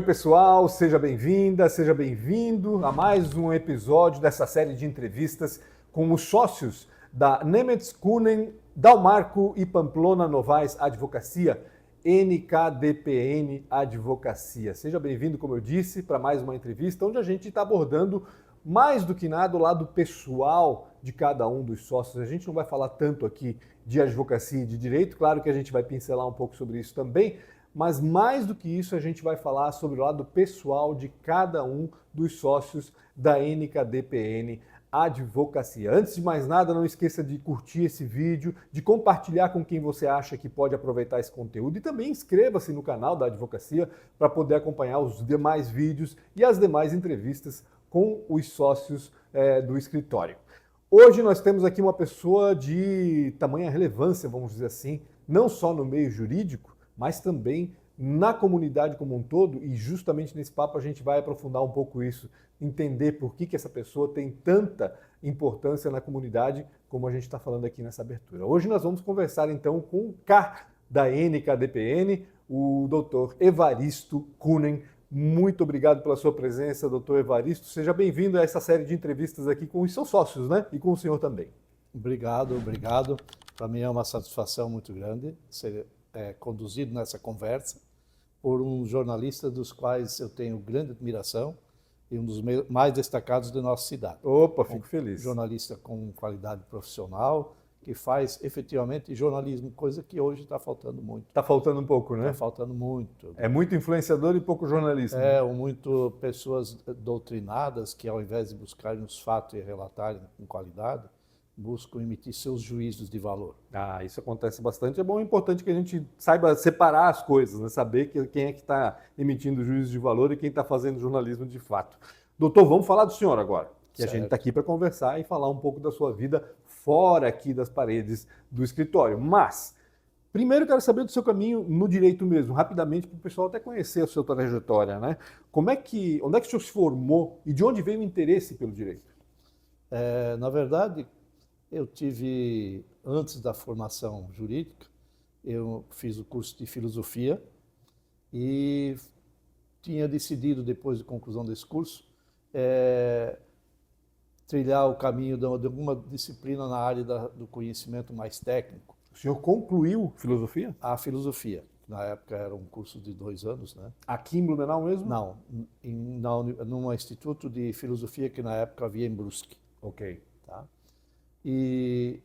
pessoal, seja bem-vinda, seja bem-vindo a mais um episódio dessa série de entrevistas com os sócios da Nemetz Kuhnen, Dalmarco e Pamplona Novaes Advocacia, NKDPN Advocacia. Seja bem-vindo, como eu disse, para mais uma entrevista onde a gente está abordando mais do que nada o lado pessoal de cada um dos sócios. A gente não vai falar tanto aqui de advocacia e de direito, claro que a gente vai pincelar um pouco sobre isso também, mas mais do que isso a gente vai falar sobre o lado pessoal de cada um dos sócios da NKDPN Advocacia. Antes de mais nada, não esqueça de curtir esse vídeo, de compartilhar com quem você acha que pode aproveitar esse conteúdo e também inscreva-se no canal da Advocacia para poder acompanhar os demais vídeos e as demais entrevistas com os sócios do escritório. Hoje nós temos aqui uma pessoa de tamanha relevância, vamos dizer assim, não só no meio jurídico, mas também na comunidade como um todo, e justamente nesse papo a gente vai aprofundar um pouco isso, entender por que essa pessoa tem tanta importância na comunidade, como a gente está falando aqui nessa abertura. Hoje nós vamos conversar então com o K da NKDPN, o Dr. Evaristo Kuhnen. Muito obrigado pela sua presença, Dr. Evaristo. Seja bem-vindo a essa série de entrevistas aqui com os seus sócios, né? E com o senhor também. Obrigado. Para mim é uma satisfação muito grande ser conduzido nessa conversa por um jornalista dos quais eu tenho grande admiração e um dos mais destacados da nossa cidade. Opa, fico feliz. Jornalista com qualidade profissional, que faz efetivamente jornalismo, coisa que hoje está faltando muito. Está faltando um pouco, né? Está faltando muito. É muito influenciador e pouco jornalista. Muito pessoas doutrinadas que, ao invés de buscarem os fatos e relatarem com qualidade, buscam emitir seus juízos de valor. Ah, isso acontece bastante. É bom, é importante que a gente saiba separar as coisas, né? Saber quem é que está emitindo juízos de valor e quem está fazendo jornalismo de fato. Doutor, vamos falar do senhor agora, que certo. A gente está aqui para conversar e falar um pouco da sua vida fora aqui das paredes do escritório. Mas, primeiro quero saber do seu caminho no direito mesmo, rapidamente, para o pessoal até conhecer a sua trajetória, né? Onde é que o senhor se formou e de onde veio o interesse pelo direito? Na verdade, eu tive, antes da formação jurídica, eu fiz o curso de filosofia e tinha decidido, depois da conclusão desse curso, trilhar o caminho de alguma disciplina na área do conhecimento mais técnico. O senhor concluiu filosofia? A filosofia. Na época era um curso de 2 anos, né? Aqui em Blumenau mesmo? Não, num instituto de filosofia que na época havia em Brusque. Ok. Tá? E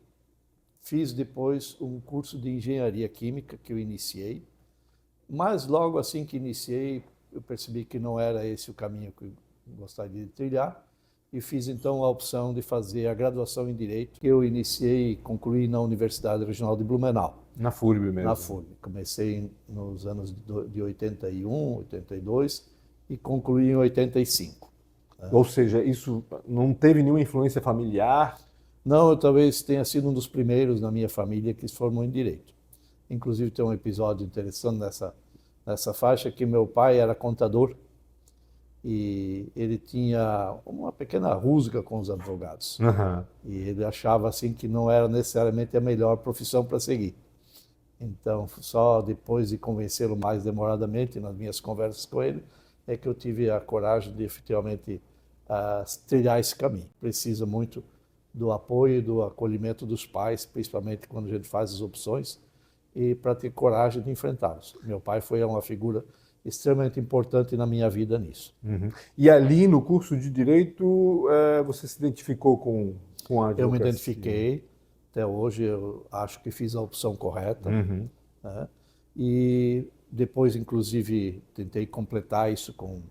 fiz depois um curso de engenharia química que eu iniciei, mas logo assim que iniciei, eu percebi que não era esse o caminho que eu gostaria de trilhar e fiz então a opção de fazer a graduação em Direito, que eu iniciei e concluí na Universidade Regional de Blumenau. Na FURB mesmo? Na FURB. Comecei nos anos de 81, 82 e concluí em 85. Ou seja, isso não teve nenhuma influência familiar? Não, eu talvez tenha sido um dos primeiros na minha família que se formou em Direito. Inclusive tem um episódio interessante nessa faixa que meu pai era contador e ele tinha uma pequena rusga com os advogados. Uhum. E ele achava assim que não era necessariamente a melhor profissão para seguir. Então, só depois de convencê-lo mais demoradamente nas minhas conversas com ele, é que eu tive a coragem de efetivamente trilhar esse caminho. Precisa muito do apoio e do acolhimento dos pais, principalmente quando a gente faz as opções, e para ter coragem de enfrentá-los. Meu pai foi uma figura extremamente importante na minha vida nisso. Uhum. E ali no curso de Direito, você se identificou com a advocacia? Eu me identifiquei, até hoje eu acho que fiz a opção correta. Uhum. Né? E depois, inclusive, tentei completar isso com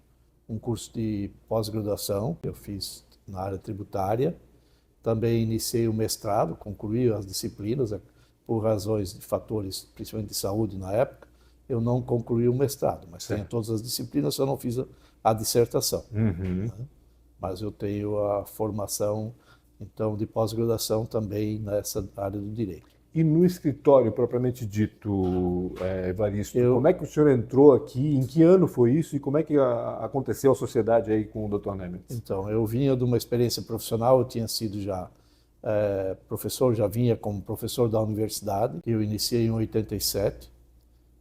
um curso de pós-graduação que eu fiz na área tributária. Também iniciei o mestrado, concluí as disciplinas, por razões de fatores, principalmente de saúde na época, eu não concluí o mestrado, mas tenho todas as disciplinas, só não fiz a dissertação. Uhum. Né? Mas eu tenho a formação, então, de pós-graduação também nessa área do direito. E no escritório, propriamente dito, Evaristo, como é que o senhor entrou aqui? Em que ano foi isso? E como é que aconteceu a sociedade aí com o Dr. Nemetz? Então, eu vinha de uma experiência profissional, eu tinha sido já professor, já vinha como professor da universidade, que eu iniciei em 87,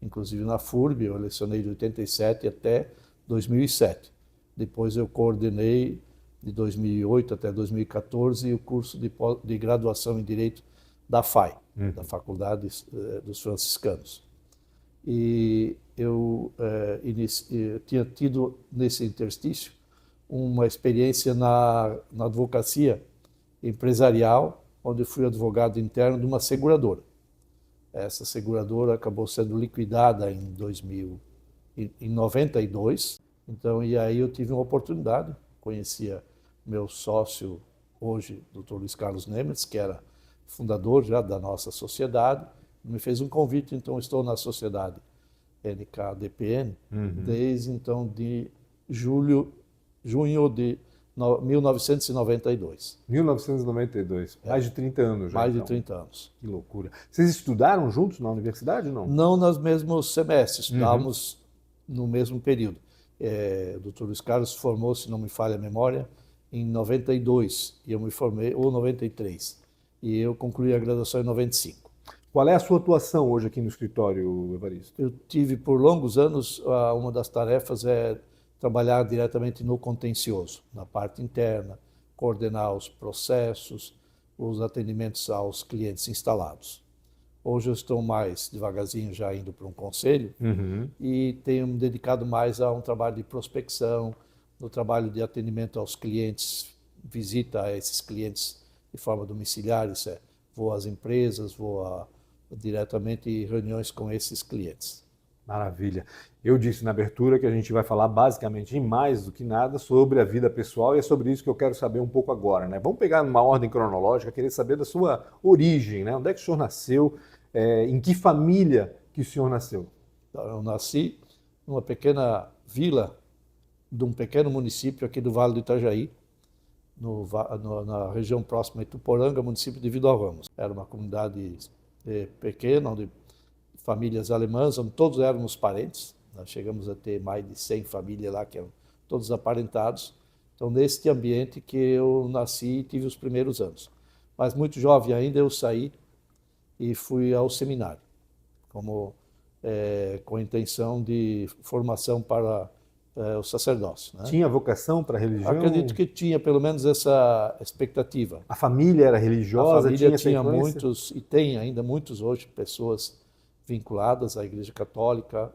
inclusive na FURB, eu lecionei de 87 até 2007. Depois eu coordenei, de 2008 até 2014, o curso de graduação em Direito da FAI, da Faculdade dos Franciscanos. E eu tinha tido, nesse interstício, uma experiência na advocacia empresarial, onde eu fui advogado interno de uma seguradora. Essa seguradora acabou sendo liquidada em 92. Então, e aí eu tive uma oportunidade, conhecia meu sócio hoje, Dr. Luiz Carlos Nemetz, que era fundador já da nossa sociedade, me fez um convite, então estou na sociedade NKDPN desde então de junho de 1992. 1992, mais de 30 anos já. Mais então. de 30 anos. Que loucura. Vocês estudaram juntos na universidade ou não? Não nos mesmos semestres, estudávamos no mesmo período. O Dr. Luiz Carlos formou-se, se não me falha a memória, em 92, e eu me formei, ou 93, e eu concluí a graduação em 95. Qual é a sua atuação hoje aqui no escritório, Evaristo? Eu tive por longos anos, uma das tarefas é trabalhar diretamente no contencioso, na parte interna, coordenar os processos, os atendimentos aos clientes instalados. Hoje eu estou mais devagarzinho já indo para um conselho e tenho me dedicado mais a um trabalho de prospecção, no trabalho de atendimento aos clientes, visita a esses clientes de forma domiciliar, isso é, vou às empresas, diretamente em reuniões com esses clientes. Maravilha. Eu disse na abertura que a gente vai falar basicamente e mais do que nada sobre a vida pessoal e é sobre isso que eu quero saber um pouco agora, né? Vamos pegar numa ordem cronológica, querer saber da sua origem, né? Onde é que o senhor nasceu, em que família que o senhor nasceu? Eu nasci numa pequena vila de um pequeno município aqui do Vale do Itajaí, na região próxima a Ituporanga, município de Vidal Ramos. Era uma comunidade pequena, onde famílias alemãs, onde todos éramos parentes. Nós chegamos a ter mais de 100 famílias lá, que eram todos aparentados. Então, neste ambiente que eu nasci e tive os primeiros anos. Mas muito jovem ainda, eu saí e fui ao seminário, com a intenção de formação para o sacerdócio. Né? Tinha vocação para a religião? Acredito que tinha pelo menos essa expectativa. A família era religiosa? A família tinha muitos, e tem ainda muitos hoje, pessoas vinculadas à Igreja Católica,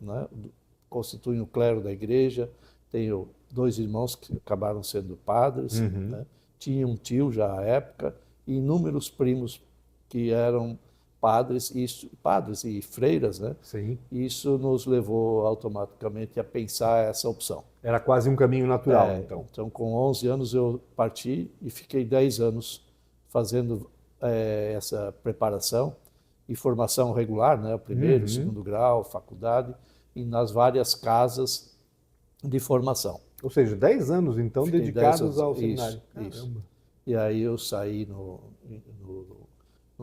né, constituem o clero da igreja. Tenho 2 irmãos que acabaram sendo padres, né? Tinha um tio já à época, e inúmeros primos que eram padres e freiras, né? Sim. Isso nos levou automaticamente a pensar essa opção. Era quase um caminho natural, então. Então, com 11 anos eu parti e fiquei 10 anos fazendo essa preparação e formação regular, né? O primeiro, segundo grau, faculdade, e nas várias casas de formação. Ou seja, 10 anos, então, Fiquei dedicados 10 anos, ao seminário. Isso. E aí eu saí no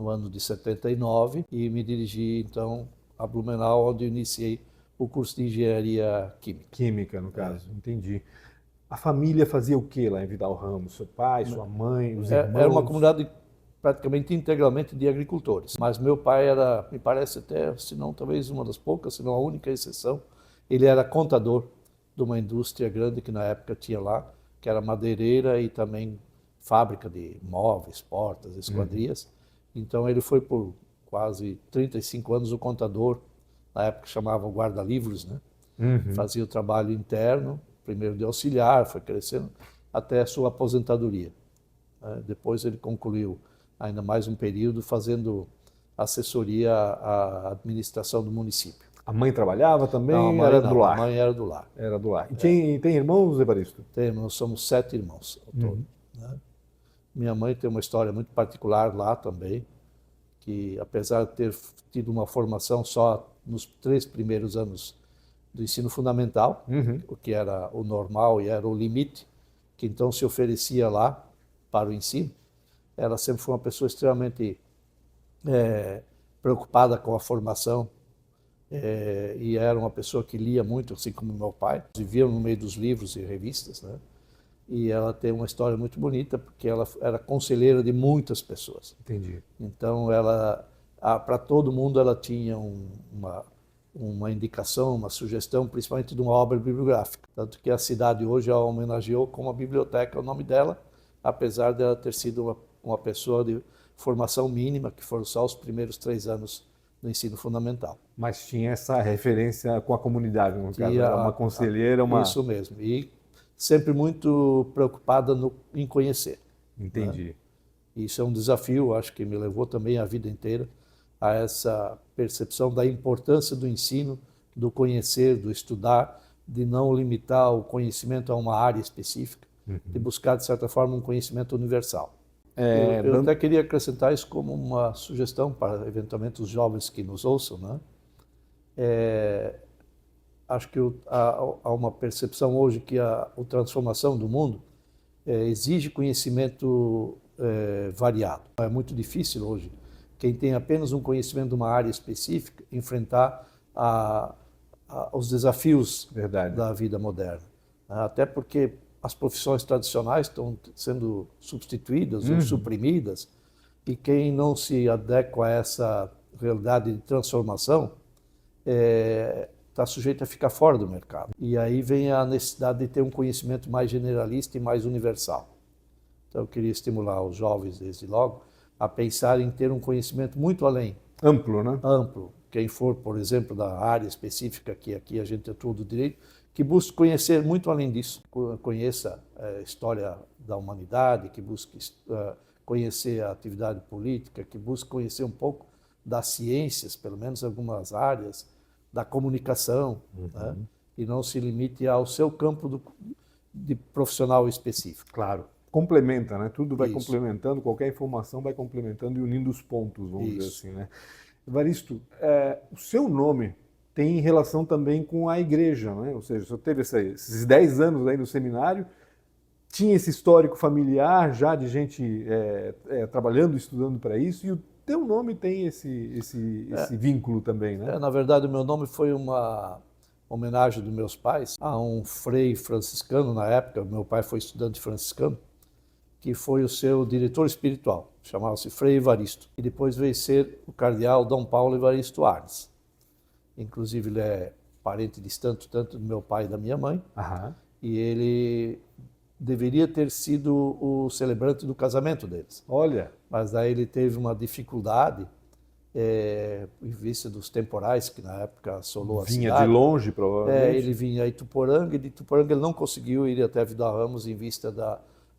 ano de 79 e me dirigi, então, a Blumenau, onde eu iniciei o curso de Engenharia Química. Química, no caso, entendi. A família fazia o que lá em Vidal Ramos? Seu pai, sua mãe, os irmãos? Era uma comunidade praticamente integralmente de agricultores. Mas meu pai era, me parece até, se não talvez uma das poucas, se não a única exceção, ele era contador de uma indústria grande que na época tinha lá, que era madeireira e também fábrica de móveis, portas, esquadrias. Então ele foi por quase 35 anos o contador, na época chamavam guarda-livros, né? Fazia o trabalho interno, primeiro de auxiliar, foi crescendo, até a sua aposentadoria. Depois ele concluiu ainda mais um período fazendo assessoria à administração do município. A mãe trabalhava também? Não, a mãe era não, do lar? a mãe era do lar. Era do lar. E tem irmãos, Evaristo? Nós somos 7 irmãos ao todo, né? Minha mãe tem uma história muito particular lá também, que apesar de ter tido uma formação só nos 3 primeiros anos do ensino fundamental, o que era o normal e era o limite, que então se oferecia lá para o ensino, ela sempre foi uma pessoa extremamente preocupada com a formação, e era uma pessoa que lia muito, assim como meu pai, vivia no meio dos livros e revistas, né? E ela tem uma história muito bonita, porque ela era conselheira de muitas pessoas. Entendi. Então, para todo mundo, ela tinha uma indicação, uma sugestão, principalmente de uma obra bibliográfica. Tanto que a cidade hoje a homenageou com a biblioteca, é o nome dela, apesar dela ter sido uma pessoa de formação mínima, que foram só os primeiros 3 anos do ensino fundamental. Mas tinha essa referência com a comunidade, no caso, E era uma conselheira, uma... Isso mesmo, e sempre muito preocupada em conhecer. Entendi. Né? Isso é um desafio, acho que me levou também a vida inteira a essa percepção da importância do ensino, do conhecer, do estudar, de não limitar o conhecimento a uma área específica, de buscar, de certa forma, um conhecimento universal. Eu até queria acrescentar isso como uma sugestão para, eventualmente, os jovens que nos ouçam, né? Acho que há uma percepção hoje que a transformação do mundo exige conhecimento variado. É muito difícil hoje quem tem apenas um conhecimento de uma área específica enfrentar os desafios da vida moderna. Até porque as profissões tradicionais estão sendo substituídas ou suprimidas, e quem não se adequa a essa realidade de transformação está sujeito a ficar fora do mercado. E aí vem a necessidade de ter um conhecimento mais generalista e mais universal. Então eu queria estimular os jovens, desde logo, a pensar em ter um conhecimento muito além. Amplo, né? Amplo. Quem for, por exemplo, da área específica, que aqui a gente atua do direito, que busque conhecer muito além disso. Conheça a história da humanidade, que busque conhecer a atividade política, que busque conhecer um pouco das ciências, pelo menos algumas áreas, da comunicação, né? E não se limite ao seu campo de profissional específico. Claro. Complementa, né? Tudo vai Isso. complementando, qualquer informação vai complementando e unindo os pontos, vamos dizer assim, né? Evaristo, o seu nome tem relação também com a igreja, né? Ou seja, você teve esses 10 anos aí no seminário, tinha esse histórico familiar já de gente trabalhando, estudando para isso, e o teu nome tem esse vínculo também, né? Na verdade, o meu nome foi uma homenagem dos meus pais a um frei franciscano na época. Meu pai foi estudante franciscano, que foi o seu diretor espiritual, chamava-se Frei Evaristo, e depois veio ser o cardeal Dom Paulo Evaristo Arnes. Inclusive ele é parente distante tanto do meu pai e da minha mãe, e ele deveria ter sido o celebrante do casamento deles. Olha! Mas daí ele teve uma dificuldade, em vista dos temporais que na época assolou a cidade. Vinha de longe, provavelmente. Ele vinha a Ituporanga, e de Ituporanga ele não conseguiu ir até Vila Ramos em vista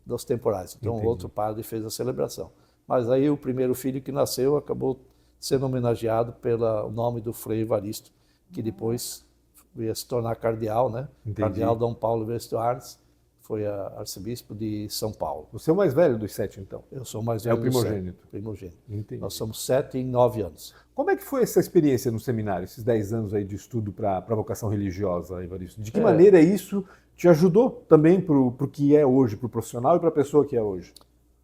dos temporais. Então, outro padre fez a celebração. Mas aí o primeiro filho que nasceu acabou sendo homenageado pelo nome do Frei Evaristo, que depois ia se tornar cardeal, né? Entendi. Cardeal Dom Paulo Evaristo Arnes, foi arcebispo de São Paulo. Você é o mais velho dos 7, então? Eu sou o mais velho. É o primogênito. Primogênito. Entendi. Nós somos 7 em 9 anos. Como é que foi essa experiência no seminário, esses 10 anos aí de estudo para a vocação religiosa, Evaristo? De que maneira isso te ajudou também para o que é hoje, para o profissional e para a pessoa que é hoje?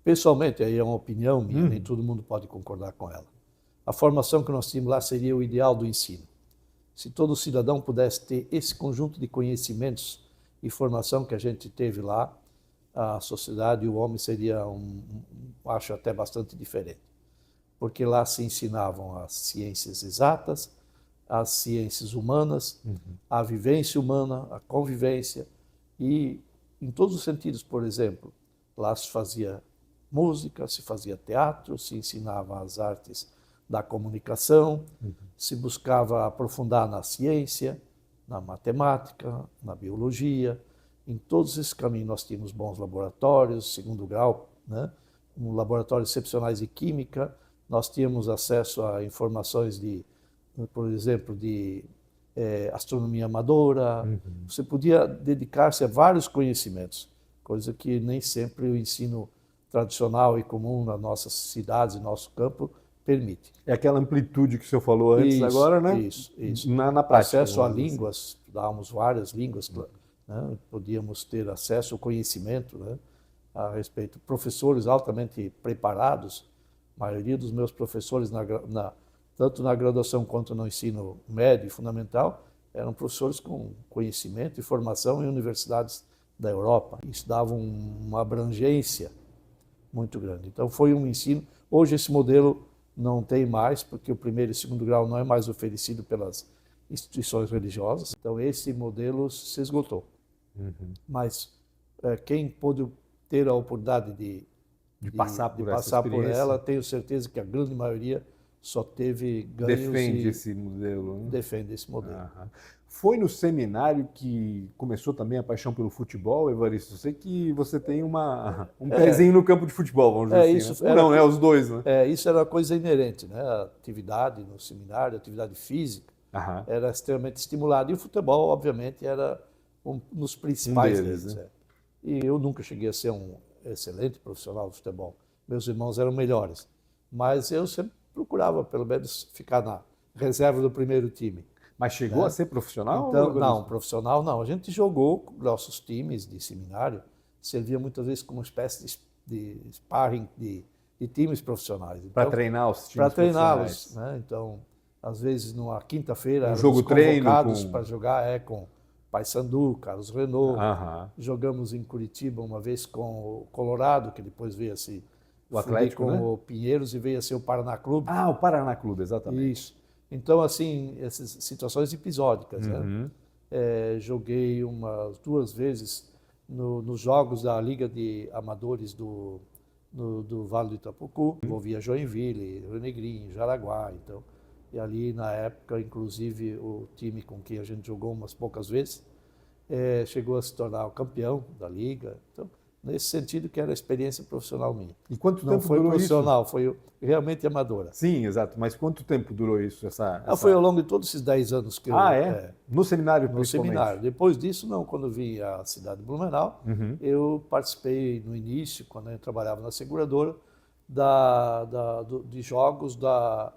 Pessoalmente, aí é uma opinião minha, nem todo mundo pode concordar com ela. A formação que nós tínhamos lá seria o ideal do ensino. Se todo cidadão pudesse ter esse conjunto de conhecimentos e formação que a gente teve lá, a sociedade e o homem seria, acho até bastante diferente. Porque lá se ensinavam as ciências exatas, as ciências humanas, a vivência humana, a convivência, e em todos os sentidos. Por exemplo, lá se fazia música, se fazia teatro, se ensinava as artes da comunicação, se buscava aprofundar na ciência, na matemática, na biologia. Em todos esses caminhos nós tínhamos bons laboratórios, segundo grau, né? Laboratórios excepcionais de química. Nós tínhamos acesso a informações por exemplo, de astronomia amadora. Você podia dedicar-se a vários conhecimentos, coisa que nem sempre o ensino tradicional e comum nas nossas cidades e nosso campo permite. É aquela amplitude que o senhor falou antes, agora, né? Isso. Na prática. Acesso a línguas, estudávamos várias línguas, né? Podíamos ter acesso ao conhecimento, né? A respeito. Professores altamente preparados, a maioria dos meus professores, tanto na graduação quanto no ensino médio e fundamental, eram professores com conhecimento e formação em universidades da Europa. Isso dava uma abrangência muito grande. Então foi um ensino. Hoje esse modelo não tem mais, porque o primeiro e segundo grau não é mais oferecido pelas instituições religiosas. Então, esse modelo se esgotou. Mas quem pôde ter a oportunidade De passar por essa passar por experiência. ela, tenho certeza que a grande maioria só teve ganhos Defende e esse modelo, né? defende esse modelo. Aham. Foi no seminário que começou também a paixão pelo futebol, Evaristo? Eu sei que você tem um pezinho no campo de futebol, vamos dizer assim. Isso Né? Ou não, né? Os dois, né? Isso era uma coisa inerente, né? A atividade no seminário, a atividade física, Aham. era extremamente estimulada. E o futebol, obviamente, era um dos principais deles, deles. né? É. E eu nunca cheguei a ser um excelente profissional de futebol. Meus irmãos eram melhores. Mas eu sempre procurava, pelo menos, ficar na reserva do primeiro time. Mas chegou a ser profissional? Então, Evaristo? não, profissional não. A gente jogou com nossos times de seminário, servia muitas vezes como uma espécie de sparring de times profissionais. Então, Para treinar os times para treiná-los, profissionais. né? Então, às vezes, numa quinta-feira, éramos jogo treino convocados com- para jogar com Paysandu, Carlos Renault. Aham. Jogamos em Curitiba uma vez com o Colorado, que depois veio a se O fundir Atlético, com né? o Pinheiros e veio a ser o Paraná Clube. Ah, o Paraná Clube, exatamente. Isso. Então, assim, essas situações episódicas, né? Uhum. Joguei umas 2 vezes nos jogos da Liga de Amadores do Vale do Itapucu. Envolvia Joinville, Rio Negrinho, Jaraguá. Então, e ali, na época, inclusive, o time com quem a gente jogou umas poucas vezes chegou a se tornar o campeão da Liga. Então, nesse sentido que era a experiência profissional minha. E quanto Não tempo foi durou profissional, foi realmente amadora. isso? Sim, exato. Mas quanto tempo durou isso? Foi ao longo de todos esses 10 anos que eu... No seminário, No principalmente? seminário. Depois disso, não. Quando vim à cidade de Blumenau, eu participei no início, quando eu trabalhava na seguradora, de jogos da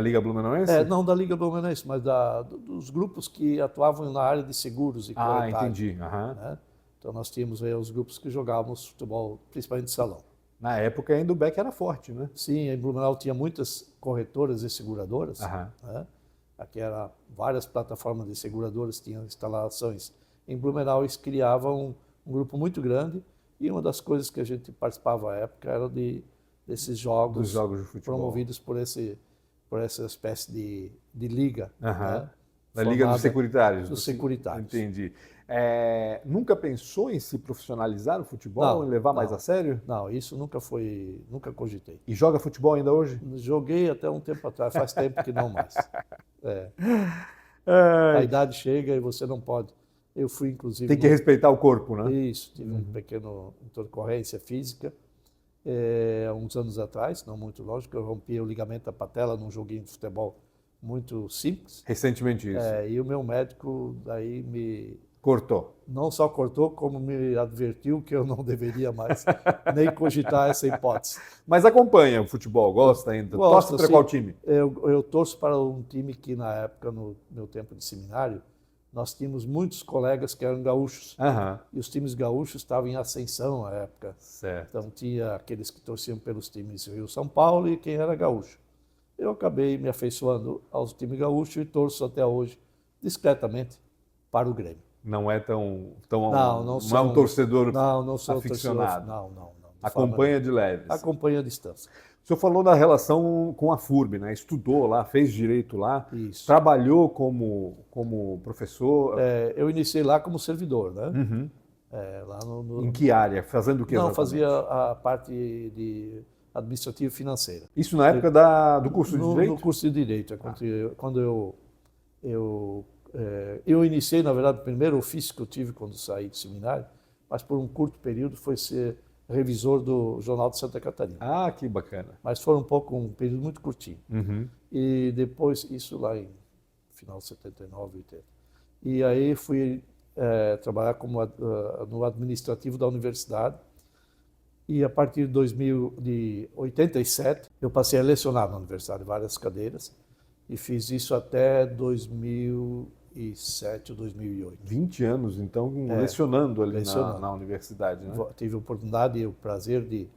Liga Blumenauense? não da Liga Blumenauense, mas dos grupos que atuavam na área de seguros e Ah, corretagem, entendi. Aham. né? Então nós tínhamos aí os grupos que jogávamos futebol, principalmente de salão. Na época ainda o Beck era forte, né? Sim, em Blumenau tinha muitas corretoras e seguradoras. Aham. Né? Aqui eram várias plataformas de seguradoras, tinham instalações. Em Blumenau eles criavam um grupo muito grande e uma das coisas que a gente participava à época era desses jogos, Dos jogos de futebol. promovidos por essa espécie de liga. Aham. Né? Da Liga dos Formada Securitários. dos securitários. Entendi. Nunca pensou em se profissionalizar o futebol, Não, em levar mais não. a sério? Não, isso nunca cogitei. E joga futebol ainda hoje? Joguei até um tempo atrás, faz tempo que não mais. A idade chega e você não pode. Eu fui, inclusive... Tem que respeitar o corpo, né? Isso, tive um pequeno intercorrência física há uns anos atrás, não muito longe, que eu rompi o ligamento da patela num joguinho de futebol muito simples. Recentemente isso. E o meu médico daí Cortou. não só cortou, como me advertiu que eu não deveria mais nem cogitar essa hipótese. Mas acompanha o futebol, gosta ainda? Gosto, Torce para sim. qual time? Eu torço para um time que, na época, no meu tempo de seminário, nós tínhamos muitos colegas que eram gaúchos. Aham. E os times gaúchos estavam em ascensão à época. Certo. Então tinha aqueles que torciam pelos times Rio-São Paulo e quem era gaúcho. Eu acabei me afeiçoando aos times gaúchos e torço até hoje, discretamente, para o Grêmio. Não é tão Não é um torcedor não sou aficcionado. Torcedor, não. Acompanha de leves. Acompanha a distância. O senhor falou da relação com a FURB, né? Estudou lá, fez direito lá, Isso. trabalhou como professor. Eu iniciei lá como servidor, né? Uhum. Lá Em que área? Fazendo o que Não, exatamente? fazia a parte de administrativa e financeira. Isso na época do curso de Direito? No curso de Direito. Quando eu iniciei, na verdade, o primeiro ofício que eu tive quando saí do seminário, mas por um curto período foi ser revisor do Jornal de Santa Catarina. Ah, que bacana. Mas foi um período muito curtinho. Uhum. E depois, isso lá em final de 79, 80. E aí fui trabalhar no administrativo da universidade. E a partir de 87, eu passei a lecionar na universidade várias cadeiras. E fiz isso até 2007 ou 2008. 20 anos, então, lecionando ali lecionando. Na universidade, né? Tive a oportunidade e o prazer de,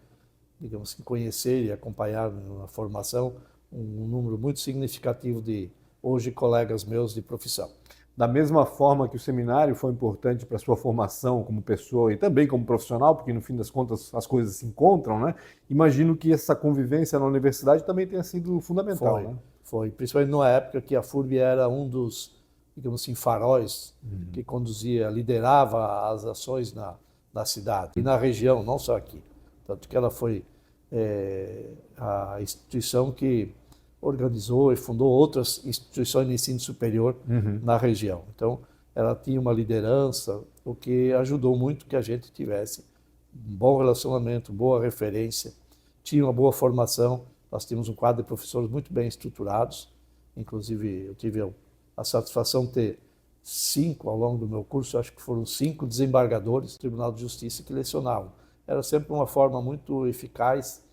digamos assim, conhecer e acompanhar na formação um número muito significativo de, hoje, colegas meus de profissão. Da mesma forma que o seminário foi importante para a sua formação como pessoa e também como profissional, porque no fim das contas as coisas se encontram, né? Imagino que essa convivência na universidade também tenha sido fundamental, né? Foi, principalmente numa época que a FURB era um dos, digamos assim, faróis que conduzia, liderava as ações na cidade e na região, não só aqui. Tanto que ela foi a instituição que organizou e fundou outras instituições de ensino superior na região. Então, ela tinha uma liderança, o que ajudou muito que a gente tivesse um bom relacionamento, boa referência, tinha uma boa formação. Nós tínhamos um quadro de professores muito bem estruturados, inclusive eu tive a satisfação de ter 5 ao longo do meu curso, acho que foram 5 desembargadores do Tribunal de Justiça que lecionavam. Era sempre uma forma muito eficaz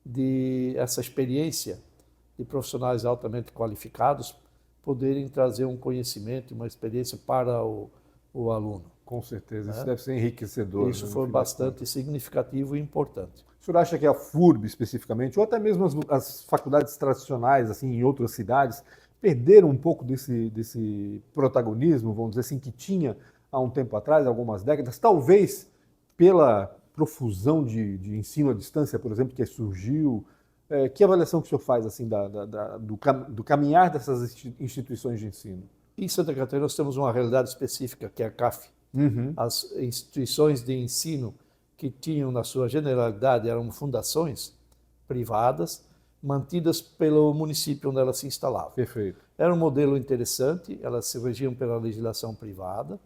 de essa experiência de profissionais altamente qualificados poderem trazer um conhecimento, uma experiência para o aluno. Com certeza, isso deve ser enriquecedor. Isso foi bastante significativo e importante. O senhor acha que a FURB, especificamente, ou até mesmo as faculdades tradicionais, assim, em outras cidades, perderam um pouco desse protagonismo, vamos dizer assim, que tinha há um tempo atrás, algumas décadas, talvez pela profusão de ensino à distância, por exemplo, que surgiu? Que avaliação que o senhor faz assim, do caminhar dessas instituições de ensino? Em Santa Catarina nós temos uma realidade específica, que é a CAF. As instituições de ensino que tinham, na sua generalidade, eram fundações privadas, mantidas pelo município onde elas se instalavam. Perfeito. Era um modelo interessante, elas se regiam pela legislação privada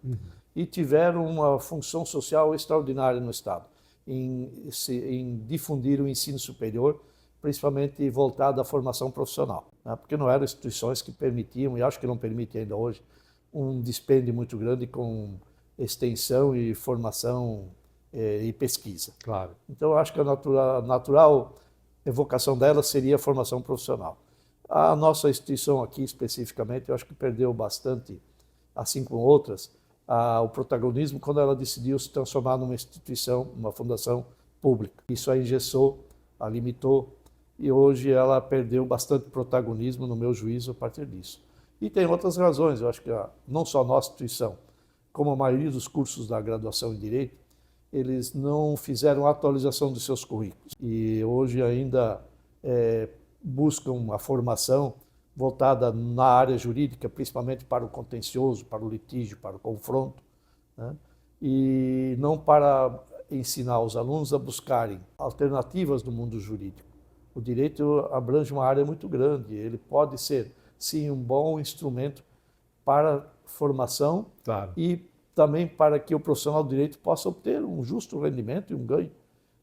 e tiveram uma função social extraordinária no Estado, em difundir o ensino superior, principalmente voltado à formação profissional, né? Porque não eram instituições que permitiam, e acho que não permitem ainda hoje, um dispêndio muito grande com extensão e formação e pesquisa. Claro. Então, eu acho que a natural evocação dela seria a formação profissional. A nossa instituição aqui, especificamente, eu acho que perdeu bastante, assim como outras, o protagonismo quando ela decidiu se transformar numa instituição, uma fundação pública. Isso a engessou, a limitou, e hoje ela perdeu bastante protagonismo, no meu juízo, a partir disso. E tem outras razões, eu acho que não só a nossa instituição, como a maioria dos cursos da graduação em Direito, eles não fizeram a atualização dos seus currículos. E hoje ainda buscam a formação voltada na área jurídica, principalmente para o contencioso, para o litígio, para o confronto, né? E não para ensinar os alunos a buscarem alternativas do mundo jurídico. O direito abrange uma área muito grande, ele pode ser, sim, um bom instrumento para formação, claro, e também para que o profissional do direito possa obter um justo rendimento e um ganho,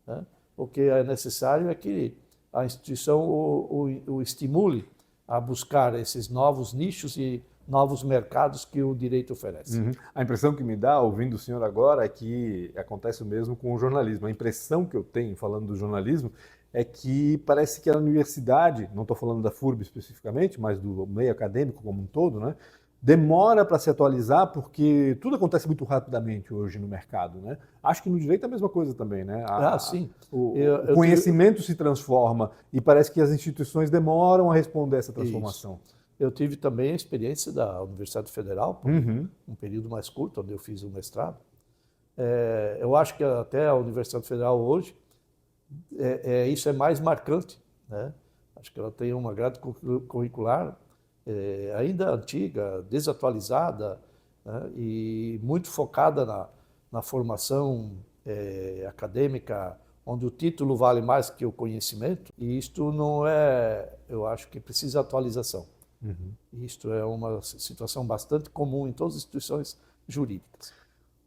né? O que é necessário é que a instituição o estimule a buscar esses novos nichos e novos mercados que o direito oferece. A impressão que me dá, ouvindo o senhor agora, é que acontece o mesmo com o jornalismo. A impressão que eu tenho, falando do jornalismo, é que parece que a universidade, não estou falando da FURB especificamente, mas do meio acadêmico como um todo, né, demora para se atualizar porque tudo acontece muito rapidamente hoje no mercado, né? Acho que no direito é a mesma coisa também, né? Sim. O conhecimento se transforma e parece que as instituições demoram a responder essa transformação. Isso. Eu tive também a experiência da Universidade Federal, por um período mais curto, onde eu fiz o mestrado. Eu acho que até a Universidade Federal hoje, isso é mais marcante, né? Acho que ela tem uma grade curricular ainda antiga, desatualizada, né? E muito focada na formação acadêmica, onde o título vale mais que o conhecimento, e isto não eu acho que precisa atualização. Isto é uma situação bastante comum em todas as instituições jurídicas.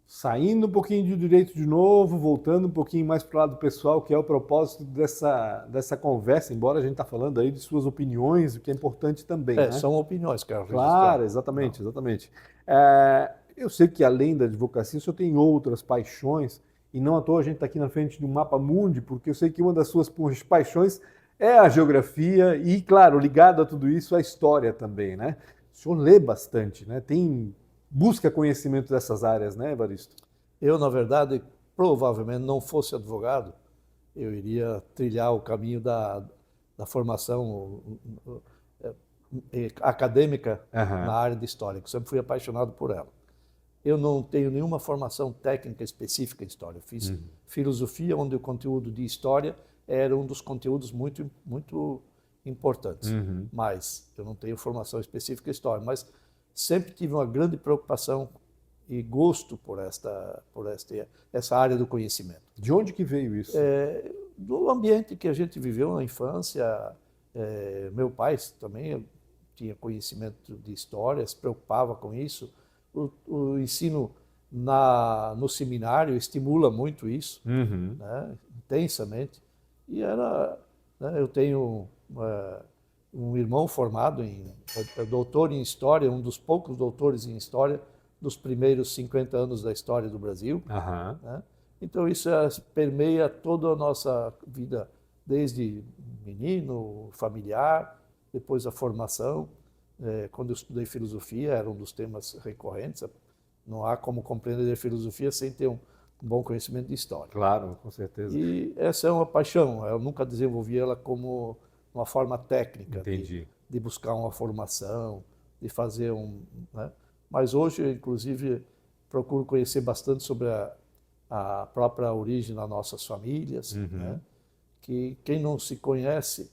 Saindo um pouquinho de direito de novo, voltando um pouquinho mais para o lado pessoal, que é o propósito dessa conversa, embora a gente está falando aí de suas opiniões, o que é importante também, né? São opiniões, quero registrar. Claro, exatamente, exatamente. Eu sei que além da advocacia, o senhor tem outras paixões, e não à toa a gente está aqui na frente do Mapa Mundi, porque eu sei que uma das suas paixões é a geografia e, claro, ligado a tudo isso, a história também, né? O senhor lê bastante, né? Busca conhecimento dessas áreas, né, Evaristo? Eu, na verdade, provavelmente não fosse advogado, eu iria trilhar o caminho da formação acadêmica na área de história, que sempre fui apaixonado por ela. Eu não tenho nenhuma formação técnica específica em história. Eu fiz filosofia, onde o conteúdo de história era um dos conteúdos muito, muito importantes. Mas eu não tenho formação específica em história, mas sempre tive uma grande preocupação e gosto por essa área do conhecimento. De onde que veio isso? Do ambiente que a gente viveu na infância. Meu pai também tinha conhecimento de história, se preocupava com isso. O ensino no seminário estimula muito isso, né, intensamente. E né, eu tenho um irmão formado doutor em História, um dos poucos doutores em História dos primeiros 50 anos da história do Brasil. Né? Então isso permeia toda a nossa vida, desde menino, familiar, depois a formação. Quando eu estudei filosofia, era um dos temas recorrentes. Não há como compreender filosofia sem ter um bom conhecimento de história. Claro, com certeza. E essa é uma paixão. Eu nunca desenvolvi ela como uma forma técnica de buscar uma formação, de fazer né? Mas hoje, inclusive, procuro conhecer bastante sobre a própria origem das nossas famílias, né? Que quem não conhece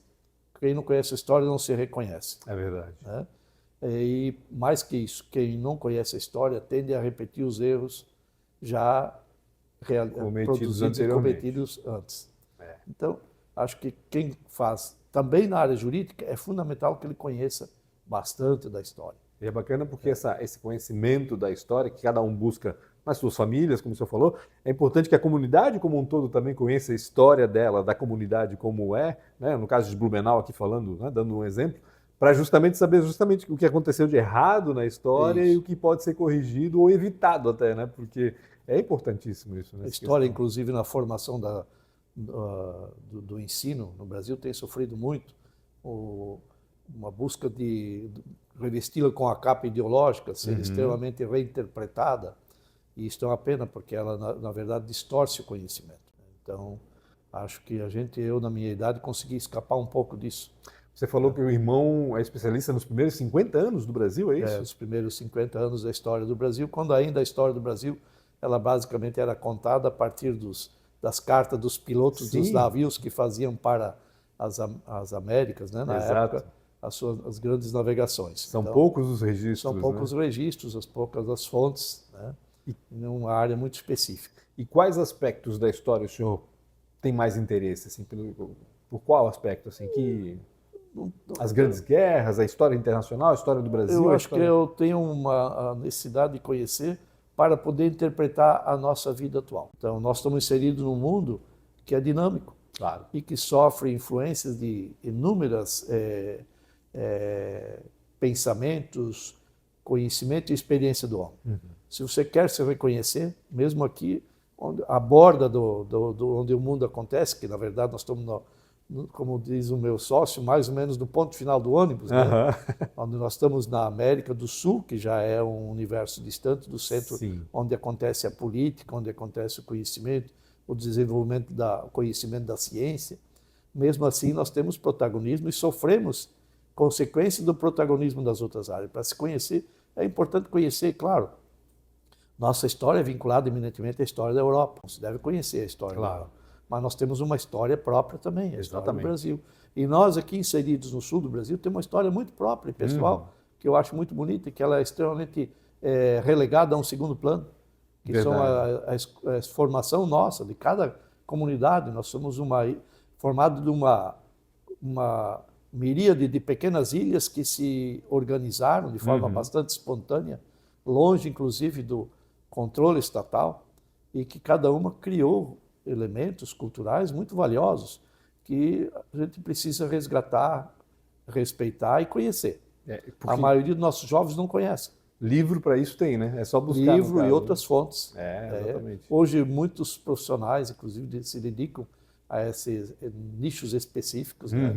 a história não se reconhece. É verdade. Né? E mais que isso, quem não conhece a história tende a repetir os erros já produzidos e cometidos antes. Então, acho que quem faz, também na área jurídica, é fundamental que ele conheça bastante da história. E é bacana porque esse conhecimento da história que cada um busca nas suas famílias, como o senhor falou, é importante que a comunidade como um todo também conheça a história dela, da comunidade como é, né? No caso de Blumenau aqui falando, né? Dando um exemplo, para justamente saber o que aconteceu de errado na história e o que pode ser corrigido ou evitado até, né? Porque é importantíssimo isso. A história, inclusive, na formação do ensino no Brasil tem sofrido muito uma busca de revesti-la com a capa ideológica, ser extremamente reinterpretada, e isso é uma pena, porque ela, na verdade, distorce o conhecimento. Então, acho que eu, na minha idade, consegui escapar um pouco disso. Você falou que o irmão é especialista nos primeiros 50 anos do Brasil, é isso? Os primeiros 50 anos da história do Brasil, quando ainda a história do Brasil, ela basicamente era contada a partir das cartas dos pilotos dos navios que faziam para as Américas, né, na época, as grandes navegações. São poucos os registros. São poucos os registros, as poucas as fontes, né, em uma área muito específica. E quais aspectos da história o senhor tem mais interesse? Assim, por qual aspecto? Assim, as grandes guerras, a história internacional, a história do Brasil? Eu acho que eu tenho uma necessidade de conhecer para poder interpretar a nossa vida atual. Então, nós estamos inseridos num mundo que é dinâmico, claro, e que sofre influências de inúmeras pensamentos, conhecimento e experiência do homem. Se você quer se reconhecer, mesmo aqui, a borda onde o mundo acontece, que na verdade nós estamos, como diz o meu sócio, mais ou menos no ponto final do ônibus, né? Onde nós estamos na América do Sul, que já é um universo distante do centro, onde acontece a política, onde acontece o conhecimento, o desenvolvimento do conhecimento da ciência. Mesmo assim, nós temos protagonismo e sofremos consequências do protagonismo das outras áreas. Para se conhecer, é importante conhecer, claro, nossa história é vinculada eminentemente à história da Europa. Não se deve conhecer a história da Europa. Mas nós temos uma história própria também, a história do Brasil. E nós aqui inseridos no sul do Brasil temos uma história muito própria e pessoal, que eu acho muito bonita, e que ela é extremamente relegada a um segundo plano, que são a formação nossa, de cada comunidade. Nós somos formado de uma miríade de pequenas ilhas que se organizaram de forma bastante espontânea, longe inclusive do controle estatal, e que cada uma criou elementos culturais muito valiosos que a gente precisa resgatar, respeitar e conhecer. A maioria dos nossos jovens não conhece. Livro para isso tem, né? É só buscar. Livro e outras fontes. Exatamente. Hoje, muitos profissionais, inclusive, se dedicam a esses nichos específicos, né?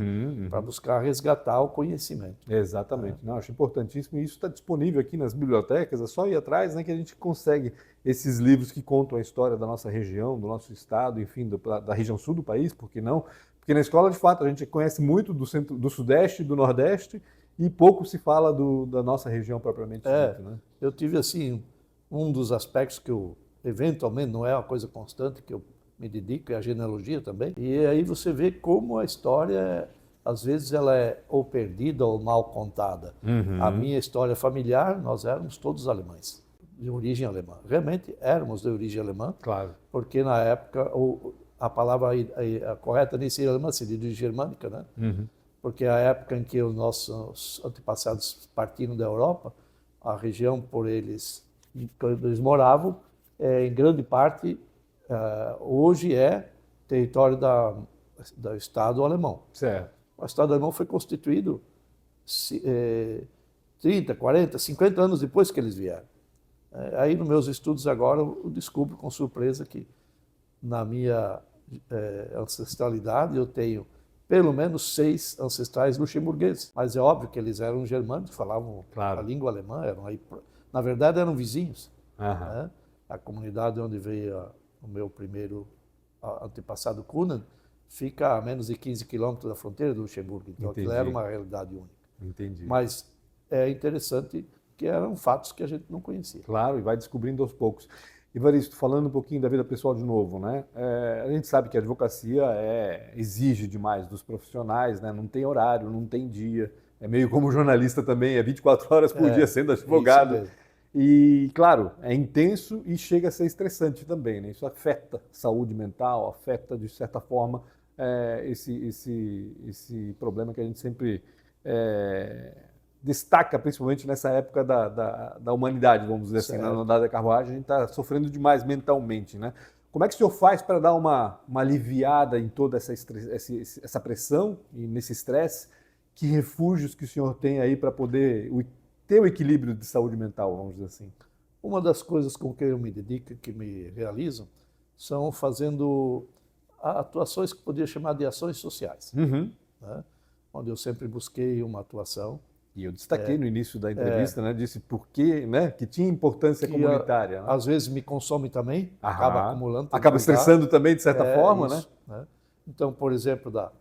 Para buscar resgatar o conhecimento. Exatamente. Não, acho importantíssimo. E isso está disponível aqui nas bibliotecas. É só ir atrás, né, que a gente consegue esses livros que contam a história da nossa região, do nosso estado, enfim, da região sul do país, por que não? Porque na escola, de fato, a gente conhece muito do centro, do sudeste, do nordeste, e pouco se fala da nossa região propriamente dita, né? Eu tive, assim, um dos aspectos que eu, eventualmente, não é uma coisa constante, que eu me dedico, é a genealogia também. E aí você vê como a história às vezes ela é ou perdida ou mal contada. A minha história familiar, nós éramos todos alemães, de origem alemã. Realmente éramos de origem alemã, Claro. porque na época a palavra a correta nem seria alemã, seria de germânica, né? Porque a época em que os nossos antepassados partiram da Europa, a região por eles moravam, em grande parte, hoje é território do Estado alemão. Certo. O Estado alemão foi constituído 30, 40, 50 anos depois que eles vieram. Aí, nos meus estudos agora, eu descubro com surpresa que na minha ancestralidade eu tenho pelo menos 6 ancestrais luxemburgueses. Mas é óbvio que eles eram germânicos, falavam a língua alemã, na verdade eram vizinhos. Né? A comunidade onde veio o meu primeiro antepassado Kunan fica a menos de 15 quilômetros da fronteira do Luxemburgo, então aquilo era uma realidade única. Entendi. Mas é interessante que eram fatos que a gente não conhecia. Claro, e vai descobrindo aos poucos. Evaristo, falando um pouquinho da vida pessoal de novo, né? A gente sabe que a advocacia exige demais dos profissionais, né? Não tem horário, não tem dia. É meio como jornalista também, é 24 horas por dia sendo advogado. É isso mesmo. E, claro, é intenso e chega a ser estressante também, né? Isso afeta a saúde mental, afeta, de certa forma, esse problema que a gente sempre destaca, principalmente nessa época da humanidade, vamos dizer assim, na andada da carruagem, a gente está sofrendo demais mentalmente, né? Como é que o senhor faz para dar uma aliviada em toda essa pressão e nesse estresse? Que refúgios que o senhor tem aí para poder ter o equilíbrio de saúde mental, vamos dizer assim? Uma das coisas com que eu me dedico, que me realizam, são fazendo atuações que poderia chamar de ações sociais, né? Onde eu sempre busquei uma atuação. E eu destaquei no início da entrevista, né, disse por quê, né, que tinha importância comunitária. Né? Às vezes me consome também, acaba acumulando. Acaba estressando também, de certa forma, isso, né? Então, por exemplo, da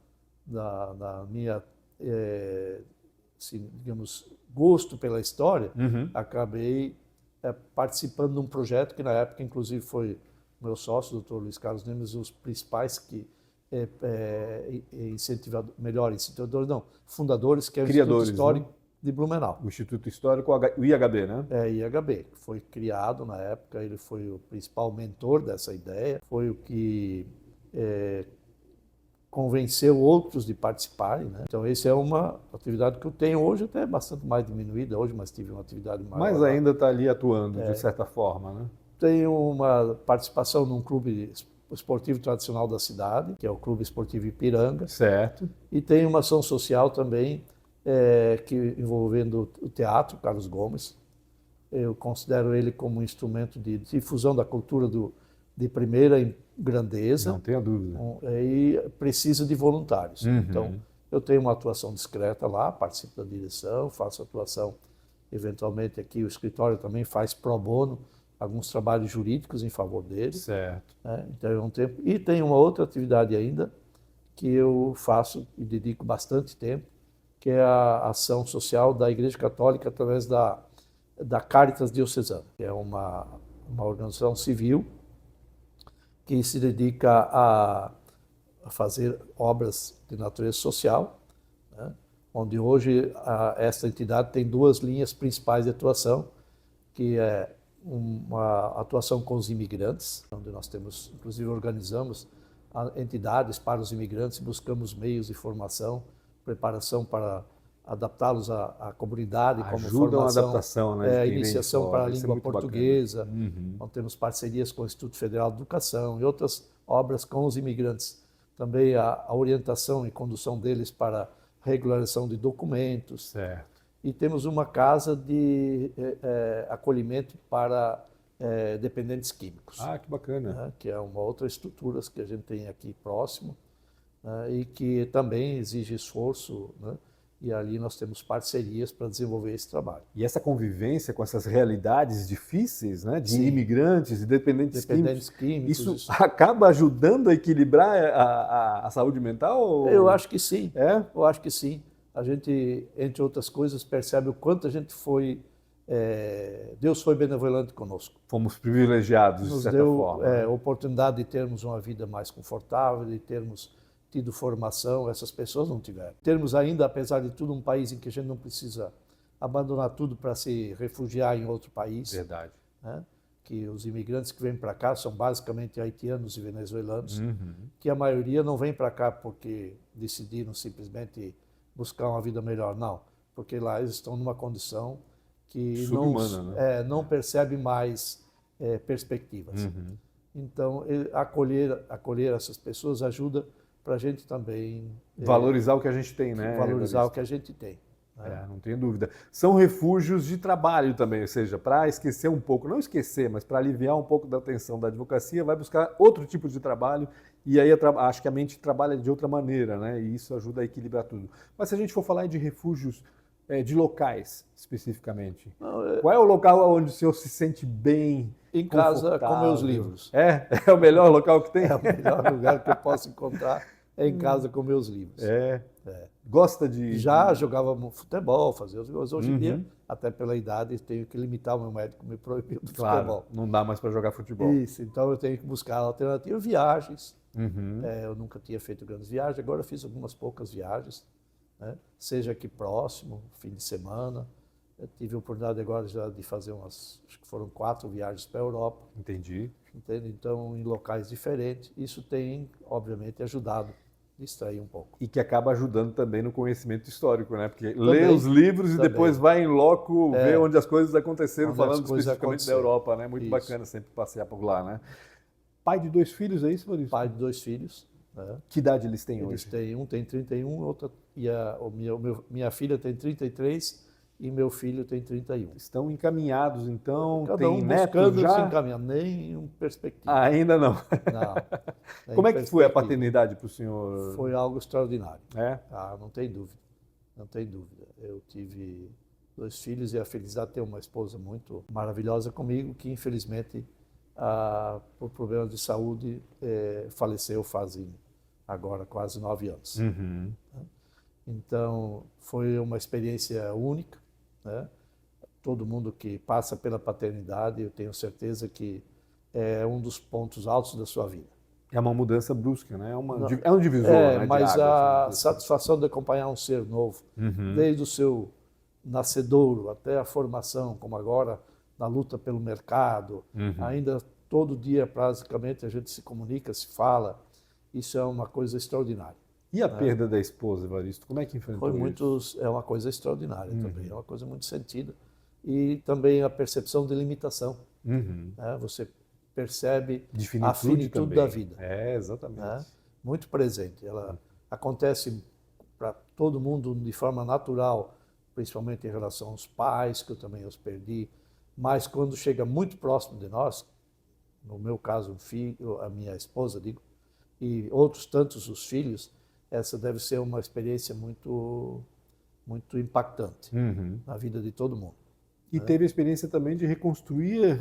minha, assim, digamos, gosto pela história, acabei participando de um projeto que na época, inclusive, foi meu sócio, o Dr. Luiz Carlos Nemes, os principais fundadores, que é o Instituto Histórico de Blumenau. O Instituto Histórico, o IHB, né? IHB, que foi criado na época, ele foi o principal mentor dessa ideia, foi o que convenceu outros de participarem, né? Então, essa é uma atividade que eu tenho hoje, até bastante mais diminuída hoje, mas tive uma atividade maior. Mas ainda está ali atuando, de certa forma, né? Tenho uma participação num clube esportivo tradicional da cidade, que é o Clube Esportivo Ipiranga. Certo. E tenho uma ação social também, envolvendo o teatro, Carlos Gomes. Eu considero ele como um instrumento de difusão da cultura de primeira grandeza. Não tenha dúvida. E precisa de voluntários. Então, eu tenho uma atuação discreta lá, participo da direção, faço atuação, eventualmente aqui o escritório também faz pro bono, alguns trabalhos jurídicos em favor dele. Certo. Então, é um tempo. E tem uma outra atividade ainda que eu faço e dedico bastante tempo, que é a ação social da Igreja Católica através da Caritas Diocesana, que é uma organização civil que se dedica a fazer obras de natureza social, né? Onde hoje essa entidade tem 2 linhas principais de atuação, que é uma atuação com os imigrantes, onde nós temos, inclusive organizamos entidades para os imigrantes, buscamos meios de formação, preparação para adaptá-los à comunidade, como Ajudam formação, a adaptação, né, iniciação para a língua portuguesa. Nós temos parcerias com o Instituto Federal de Educação e outras obras com os imigrantes. Também a orientação e condução deles para regularização de documentos. Certo. E temos uma casa de acolhimento para dependentes químicos. Que bacana. Né, que é uma outra estrutura que a gente tem aqui próximo, né, e que também exige esforço, né, e ali nós temos parcerias para desenvolver esse trabalho. E essa convivência com essas realidades difíceis, né, de imigrantes e dependentes químicos, isso acaba ajudando a equilibrar a saúde mental? Eu acho que sim. Eu acho que sim. A gente, entre outras coisas, percebe o quanto a gente foi... Deus foi benevolente conosco. Fomos privilegiados, de certa forma. Nos deu oportunidade de termos uma vida mais confortável, de termos tido formação, essas pessoas não tiveram. Temos ainda, apesar de tudo, um país em que a gente não precisa abandonar tudo para se refugiar em outro país. Verdade. Né? Que os imigrantes que vêm para cá são basicamente haitianos e venezuelanos, que a maioria não vem para cá porque decidiram simplesmente buscar uma vida melhor, não, porque lá eles estão numa condição que não percebe mais perspectivas. Então, acolher essas pessoas ajuda para a gente também valorizar o que a gente tem, né? Valorizar o que a gente tem. Não tenho dúvida. São refúgios de trabalho também, ou seja, para esquecer um pouco, não esquecer, mas para aliviar um pouco da tensão da advocacia, vai buscar outro tipo de trabalho e aí acho que a mente trabalha de outra maneira, né? E isso ajuda a equilibrar tudo. Mas se a gente for falar de refúgios de locais, especificamente, qual é o local onde o senhor se sente bem? Em casa, com meus livros. É o melhor local que tem? É o melhor lugar que eu posso encontrar, é em casa com meus livros. Gosta de... Já jogava futebol, fazia as coisas. Hoje em dia, até pela idade, tenho que limitar, o meu médico me proibiu do futebol. Não dá mais para jogar futebol. Isso, então eu tenho que buscar alternativas, viagens. Eu nunca tinha feito grandes viagens, agora eu fiz algumas poucas viagens, né? Seja aqui próximo, fim de semana. Eu tive a oportunidade agora já de fazer acho que foram 4 viagens para a Europa. Entendi. Entende? Então, em locais diferentes. Isso tem, obviamente, ajudado a distrair um pouco. E que acaba ajudando também no conhecimento histórico, né? Porque lê os livros e depois vai em loco ver onde as coisas aconteceram, falando especificamente da Europa, né? Muito bacana sempre passear por lá, né? Pai de 2 filhos, é isso, Maurício? Pai de 2 filhos. Né? Que idade eles têm hoje? Eles têm, um tem 31, outra, minha filha tem 33 e meu filho tem 31. Estão encaminhados, então? Cada um buscando se encaminhar, nem perspectiva. Ainda não? Não. Como é que foi a paternidade para o senhor? Foi algo extraordinário. Não tem dúvida. Não tem dúvida. Eu tive 2 filhos e a felicidade de ter uma esposa muito maravilhosa comigo, que infelizmente, por problemas de saúde, faleceu fazem agora quase 9 anos. Então, foi uma experiência única. Né? Todo mundo que passa pela paternidade, eu tenho certeza que é um dos pontos altos da sua vida. É uma mudança brusca, né? É um divisor, né, mas de água, a satisfação de acompanhar um ser novo, desde o seu nascedouro até a formação, como agora na luta pelo mercado, ainda todo dia praticamente a gente se comunica, se fala, isso é uma coisa extraordinária. E a perda da esposa, Evaristo, como é que enfrentou isso? É uma coisa extraordinária também, é uma coisa muito sentida. E também a percepção de limitação. Né? Você percebe a finitude da vida. Exatamente. Né? Muito presente. Ela acontece para todo mundo de forma natural, principalmente em relação aos pais, que eu também os perdi, mas quando chega muito próximo de nós, no meu caso, a minha esposa, digo, e outros tantos os filhos, essa deve ser uma experiência muito, muito impactante na vida de todo mundo. E teve a experiência também de reconstruir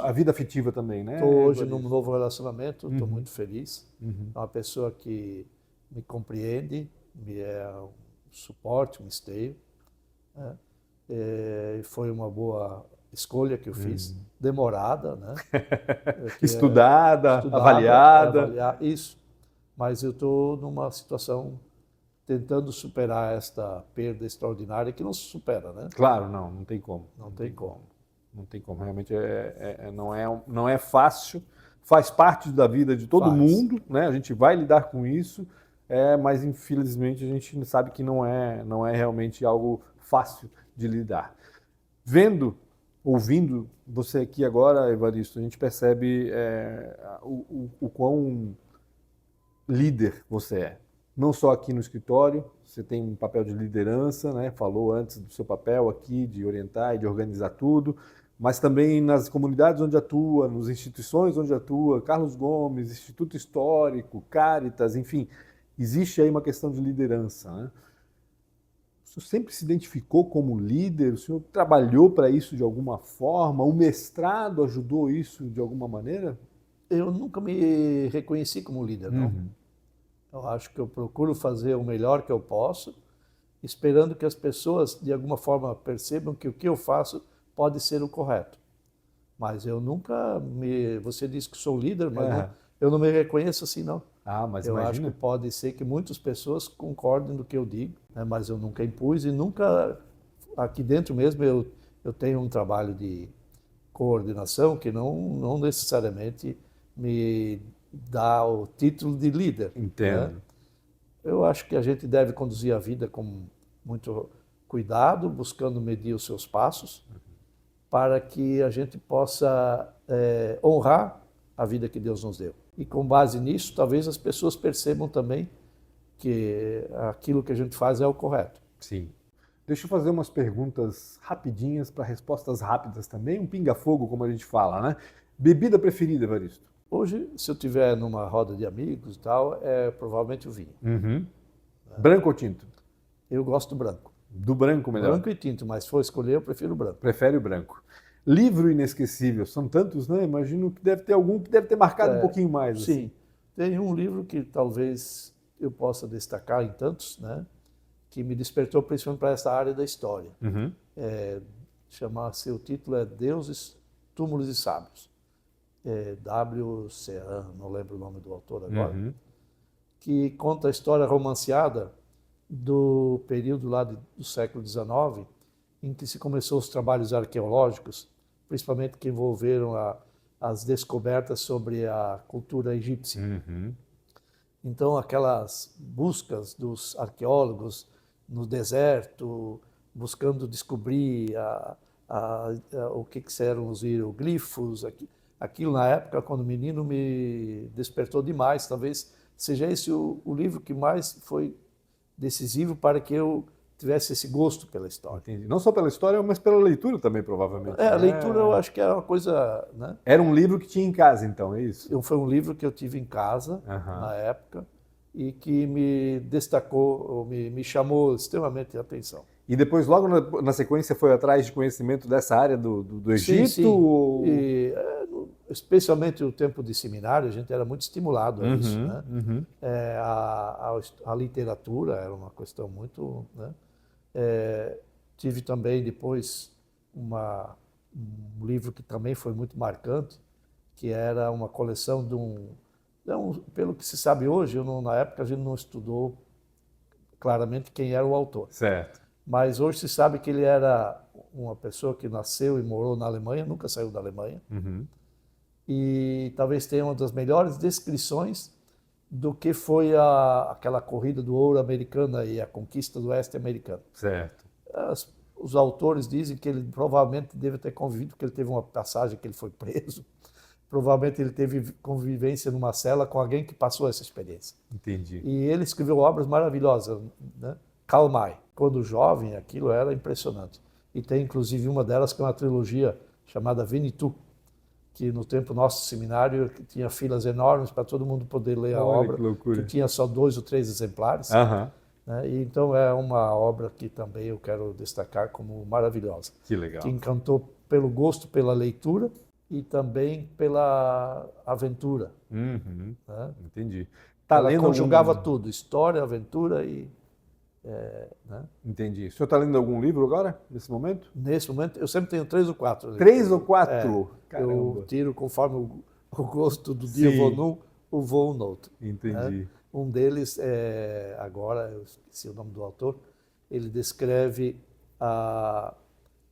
a vida afetiva também, né? Estou hoje num novo relacionamento, estou muito feliz. É uma pessoa que me compreende, me é um suporte, um esteio. Né? Foi uma boa escolha que eu fiz, demorada, né? Estudada, avaliada. Isso. Mas eu estou numa situação tentando superar esta perda extraordinária que não se supera, né? Claro, não tem como. Não tem como. Não tem como. Realmente não é fácil, faz parte da vida de todo mundo, né? A gente vai lidar com isso, mas infelizmente a gente sabe que não é realmente algo fácil de lidar. Ouvindo você aqui agora, Evaristo, a gente percebe o quão líder você é. Não só aqui no escritório, você tem um papel de liderança, né? Falou antes do seu papel aqui de orientar e de organizar tudo, mas também nas comunidades onde atua, nas instituições onde atua, Carlos Gomes, Instituto Histórico, Cáritas, enfim, existe aí uma questão de liderança, né? O senhor sempre se identificou como líder? O senhor trabalhou para isso de alguma forma? O mestrado ajudou isso de alguma maneira? Eu nunca me reconheci como líder, não. Eu acho que eu procuro fazer o melhor que eu posso, esperando que as pessoas, de alguma forma, percebam que o que eu faço pode ser o correto. Mas eu nunca Você diz que sou líder, mas eu não me reconheço assim, não. Mas Eu acho imagina. que pode ser que muitas pessoas concordem no que eu digo, né? Mas eu nunca impus e nunca, aqui dentro mesmo, eu tenho um trabalho de coordenação que não necessariamente me dá o título de líder, né? Entendo. Eu acho que a gente deve conduzir a vida com muito cuidado, buscando medir os seus passos, para que a gente possa honrar a vida que Deus nos deu. E com base nisso, talvez as pessoas percebam também que aquilo que a gente faz é o correto. Sim. Deixa eu fazer umas perguntas rapidinhas para respostas rápidas também, um pinga-fogo, como a gente fala, né? Bebida preferida, Evaristo? Hoje, se eu estiver numa roda de amigos e tal, é provavelmente o vinho. Uhum. Branco ou tinto? Eu gosto do branco. Do branco melhor. Branco e tinto, mas se for escolher, eu prefiro o branco. Prefere o branco. Livro inesquecível, são tantos, né? Imagino que deve ter algum que deve ter marcado um pouquinho mais. Sim, assim. tem um livro que talvez eu possa destacar em tantos, né? Que me despertou principalmente para essa área da história. Uhum. O título é Deuses, Túmulos e Sábios. W. Ceran, não lembro o nome do autor agora, que conta a história romanceada do período lá do século XIX, em que se começou os trabalhos arqueológicos, principalmente que envolveram as descobertas sobre a cultura egípcia. Uhum. Então, aquelas buscas dos arqueólogos no deserto, buscando descobrir o que eram os hieroglifos, aquilo na época, quando menino, me despertou demais. Talvez seja esse o livro que mais foi decisivo para que eu tivesse esse gosto pela história. Entendi. Não só pela história, mas pela leitura também, provavelmente. A leitura eu acho que era uma coisa, né? Era um livro que tinha em casa, então, é isso? Foi um livro que eu tive em casa, na época, e que me destacou, me chamou extremamente a atenção. E depois, logo na sequência, foi atrás de conhecimento dessa área do Egito? Sim. Ou... E, especialmente o tempo de seminário, a gente era muito estimulado a isso, né? A literatura era uma questão muito, né? Tive também depois um livro que também foi muito marcante, que era uma coleção pelo que se sabe hoje, na época a gente não estudou claramente quem era o autor. Certo. Mas hoje se sabe que ele era uma pessoa que nasceu e morou na Alemanha, nunca saiu da Alemanha, e talvez tenha uma das melhores descrições do que foi aquela corrida do ouro americana e a conquista do oeste americano. Certo. Os autores dizem que ele provavelmente deve ter convivido, porque ele teve uma passagem que ele foi preso, provavelmente ele teve convivência numa cela com alguém que passou essa experiência. Entendi. E ele escreveu obras maravilhosas, né? Karl May. Quando jovem, aquilo era impressionante. E tem inclusive uma delas que é uma trilogia chamada Winnetou, que no tempo nosso seminário tinha filas enormes para todo mundo poder ler a obra, que tinha só 2 ou 3 exemplares. Né? E então é uma obra que também eu quero destacar como maravilhosa. Que legal. Que encantou pelo gosto pela leitura e também pela aventura. Né? Entendi. Ela conjugava tudo, história, aventura e... né? Entendi. O senhor está lendo algum livro agora, nesse momento? Nesse momento, eu sempre tenho 3 ou 4. 3 ou 4? Eu tiro conforme o gosto do dia, vou num ou vou no outro. Entendi. Né? Um deles, agora, eu esqueci o nome do autor, ele descreve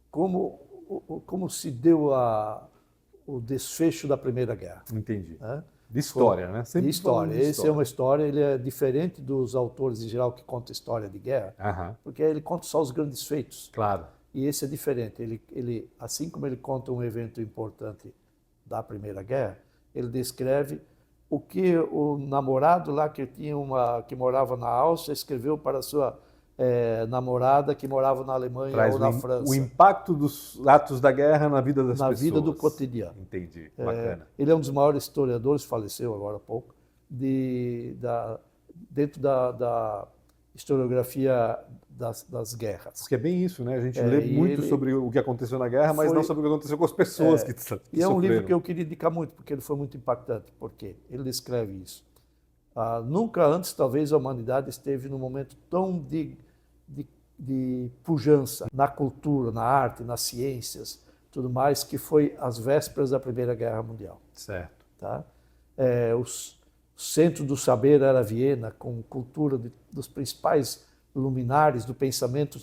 como se deu o desfecho da Primeira Guerra. Entendi. Né? De história, né? Sempre de história. Esse é uma história, ele é diferente dos autores em geral que contam história de guerra, porque ele conta só os grandes feitos. Claro. E esse é diferente. Ele, assim como ele conta um evento importante da Primeira Guerra, ele descreve o que o namorado lá que morava na Áustria escreveu para a sua namorada que morava na Alemanha ou na França. O impacto dos atos da guerra na vida das pessoas. Na vida do cotidiano. Entendi, bacana. Ele é um dos maiores historiadores, faleceu agora há pouco, dentro da historiografia das guerras. Porque é bem isso, né? A gente lê muito sobre o que aconteceu na guerra, mas não sobre o que aconteceu com as pessoas que sofreram. E é um livro que eu queria indicar muito, porque ele foi muito impactante. Por quê? Ele descreve isso. Nunca antes, talvez, a humanidade esteve num momento tão de pujança na cultura, na arte, nas ciências, tudo mais, que foi às vésperas da Primeira Guerra Mundial. Certo. Tá? Os centro do saber era Viena, com cultura dos principais luminares do pensamento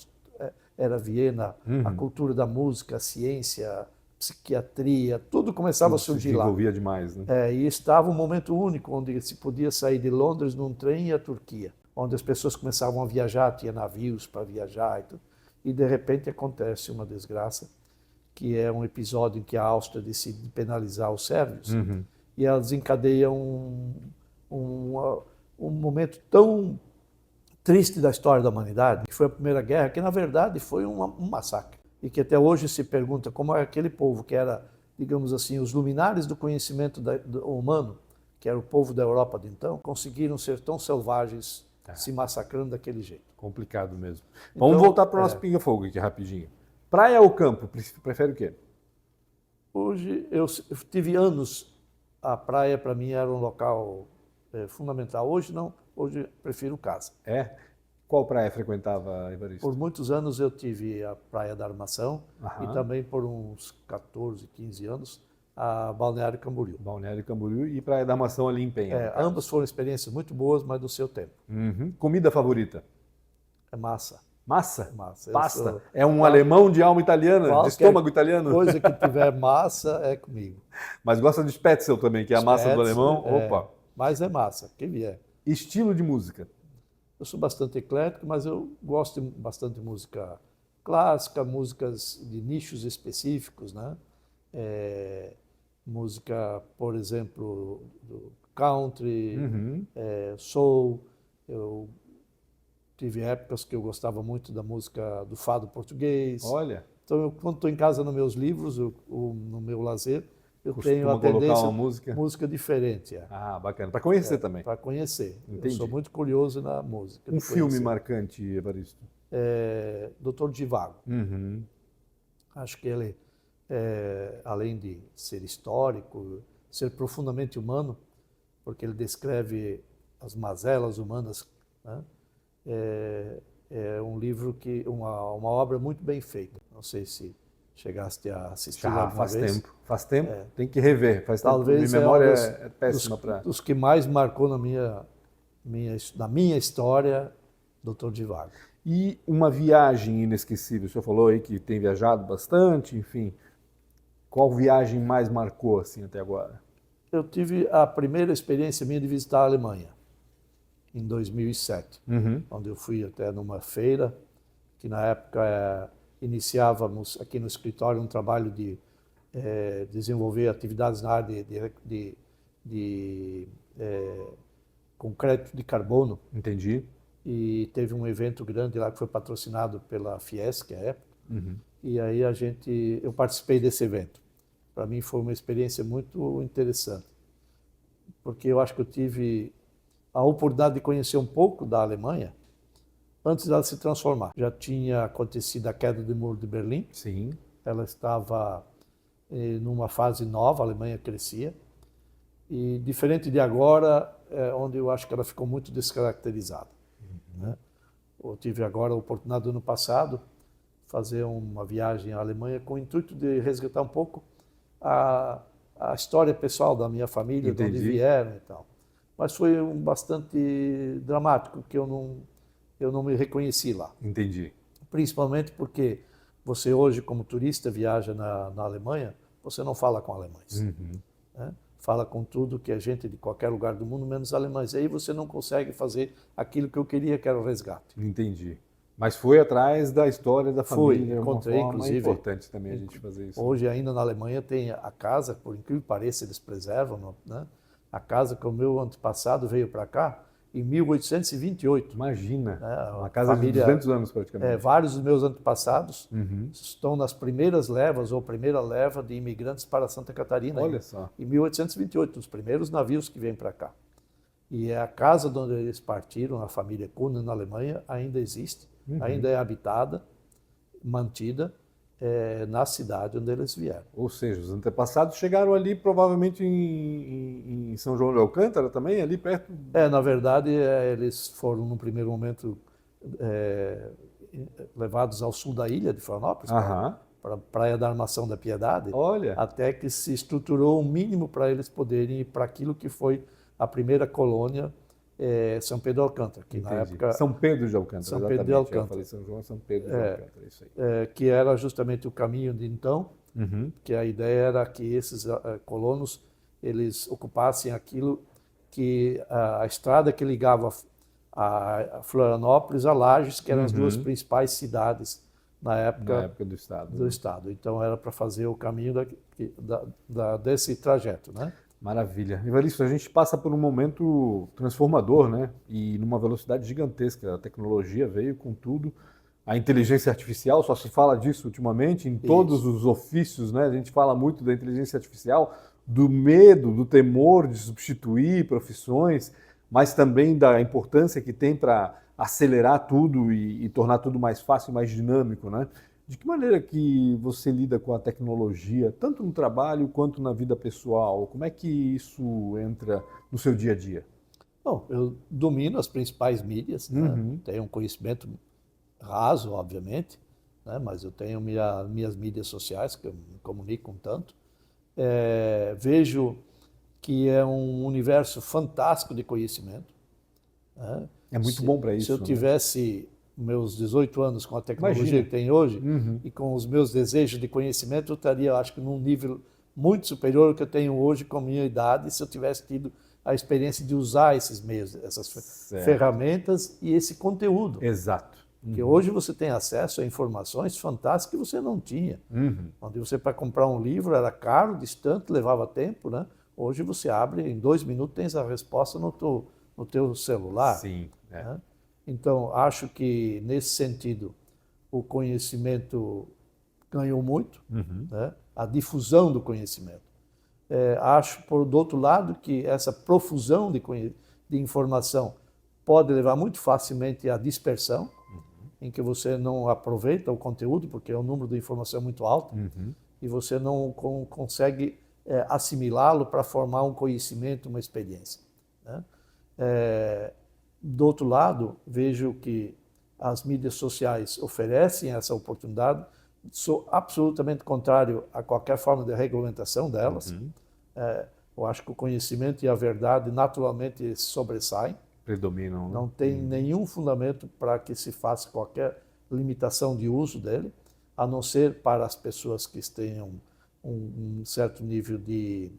era Viena, a cultura da música, a ciência, a psiquiatria, tudo começava a surgir lá. Se desenvolvia demais, né? E estava um momento único, onde se podia sair de Londres num trem e ir à Turquia, onde as pessoas começavam a viajar, tinha navios para viajar e tudo. E de repente acontece uma desgraça, que é um episódio em que a Áustria decide penalizar os sérvios, e ela desencadeia um momento tão triste da história da humanidade, que foi a Primeira Guerra, que na verdade foi um massacre. E que até hoje se pergunta como é aquele povo que era, digamos assim, os luminares do conhecimento humano, que era o povo da Europa de então, conseguiram ser tão selvagens, se massacrando daquele jeito. Complicado mesmo. Então, Vamos voltar para o nosso pinga-fogo aqui rapidinho. Praia ou campo? Prefere o quê? Hoje, eu tive anos, a praia para mim era um local fundamental. Hoje não, hoje prefiro casa. É? Qual praia frequentava, Evaristo? Por muitos anos eu tive a Praia da Armação e também por uns 14, 15 anos a Balneário Camboriú. Balneário Camboriú e Praia da Armação ali em Penha. Ambas foram experiências muito boas, mas do seu tempo. Comida favorita? É massa. Massa? Massa. Pasta? É um alemão de alma italiana, de estômago italiano? Coisa que tiver massa é comigo. Mas gosta de Spätzle também, que é a massa do alemão? Opa! Mas é massa, que vier. Estilo de música? Eu sou bastante eclético, mas eu gosto bastante de música clássica, músicas de nichos específicos, né? Música, por exemplo, do country, soul. Eu tive épocas que eu gostava muito da música do fado português. Olha! Então, quando estou em casa nos meus livros, ou no meu lazer, eu tenho a colocar tendência uma música diferente. Ah, bacana. Para conhecer também. Para conhecer. Entendi. Eu sou muito curioso na música. Um filme marcante, Evaristo? Doutor Zhivago. Acho que ele, além de ser histórico, ser profundamente humano, porque ele descreve as mazelas humanas, né? É um livro uma obra muito bem feita. Não sei se chegaste a assistir alguma vez. Faz tempo. Tem que rever. Talvez minha memória é péssima para... Os que mais marcou na minha história, Dr. Zhivago. E uma viagem inesquecível? O senhor falou aí que tem viajado bastante, enfim. Qual viagem mais marcou assim até agora? Eu tive a primeira experiência minha de visitar a Alemanha, em 2007, onde eu fui até numa feira, que na época iniciávamos aqui no escritório um trabalho de desenvolver atividades na área de concreto de carbono. Entendi. E teve um evento grande lá que foi patrocinado pela Fiesc, à época, e aí eu participei desse evento. Para mim foi uma experiência muito interessante, porque eu acho que eu tive a oportunidade de conhecer um pouco da Alemanha antes dela se transformar. Já tinha acontecido a queda do Muro de Berlim. Sim. Ela estava numa fase nova, a Alemanha crescia. E diferente de agora, onde eu acho que ela ficou muito descaracterizada. Né? Eu tive agora a oportunidade, ano passado, fazer uma viagem à Alemanha com o intuito de resgatar um pouco a história pessoal da minha família, de onde vieram e tal. Mas foi bastante dramático, que eu não me reconheci lá. Entendi. Principalmente porque você hoje, como turista, viaja na Alemanha, você não fala com alemães. Né? Fala com tudo que é gente de qualquer lugar do mundo, menos alemães. E aí você não consegue fazer aquilo que eu queria, que era o resgate. Entendi. Mas foi atrás da história da família. Encontrei, inclusive. É importante também a gente fazer isso. Hoje ainda na Alemanha tem a casa, por incrível que pareça, eles preservam, né? A casa que o meu antepassado veio para cá em 1828. Imagina, uma casa de 200 anos praticamente. Vários dos meus antepassados estão nas primeiras levas, ou primeira leva de imigrantes para Santa Catarina. Olha só. Em 1828, os primeiros navios que vêm para cá. E a casa de onde eles partiram, a família Kuhn, na Alemanha, ainda existe, ainda é habitada, mantida, na cidade onde eles vieram. Ou seja, os antepassados chegaram ali provavelmente em São João de Alcântara também, ali perto? Na verdade, eles foram, num primeiro momento, levados ao sul da ilha de Florianópolis, para a Praia da Armação da Piedade, Olha. até que se estruturou um mínimo para eles poderem ir para aquilo que foi a primeira colônia São Pedro de Alcântara, que na época... São Pedro de Alcântara, São exatamente. Pedro de Alcântara. Eu falei São João, São Pedro de Alcântara, isso aí. Que era justamente o caminho de então, que a ideia era que esses colonos eles ocupassem aquilo que a estrada que ligava a Florianópolis a Lages, que eram as duas principais cidades na época do Estado. Então era para fazer o caminho desse trajeto, né? Maravilha. Evaristo, a gente passa por um momento transformador, né? E numa velocidade gigantesca. A tecnologia veio com tudo. A inteligência artificial, só se fala disso ultimamente, em todos os ofícios, né? A gente fala muito da inteligência artificial, do medo, do temor de substituir profissões, mas também da importância que tem para acelerar tudo e tornar tudo mais fácil e mais dinâmico, né? De que maneira que você lida com a tecnologia, tanto no trabalho quanto na vida pessoal? Como é que isso entra no seu dia a dia? Bom, eu domino as principais mídias, né? Tenho um conhecimento raso, obviamente, né? Mas eu tenho minhas mídias sociais, que eu me comunico com tanto. Vejo que é um universo fantástico de conhecimento, né? É muito bom para isso. Se eu tivesse meus 18 anos com a tecnologia Imagina. que tem hoje e com os meus desejos de conhecimento, eu estaria, acho que, num nível muito superior ao que eu tenho hoje com a minha idade, se eu tivesse tido a experiência de usar esses meios, essas ferramentas e esse conteúdo. Exato. Porque hoje você tem acesso a informações fantásticas que você não tinha. Onde você, para comprar um livro, era caro, distante, levava tempo, né? Hoje você abre, em 2 minutos, tens a resposta no teu celular. Sim. Né? Então, acho que, nesse sentido, o conhecimento ganhou muito, né? A difusão do conhecimento. Acho, do outro lado, que essa profusão de informação pode levar muito facilmente à dispersão, em que você não aproveita o conteúdo, porque o número de informação é muito alto, e você não consegue assimilá-lo para formar um conhecimento, uma experiência, né? Do outro lado, vejo que as mídias sociais oferecem essa oportunidade. Sou absolutamente contrário a qualquer forma de regulamentação delas. Eu acho que o conhecimento e a verdade naturalmente sobressaem. Predominam. Não tem nenhum fundamento para que se faça qualquer limitação de uso dele, a não ser para as pessoas que tenham um certo nível de,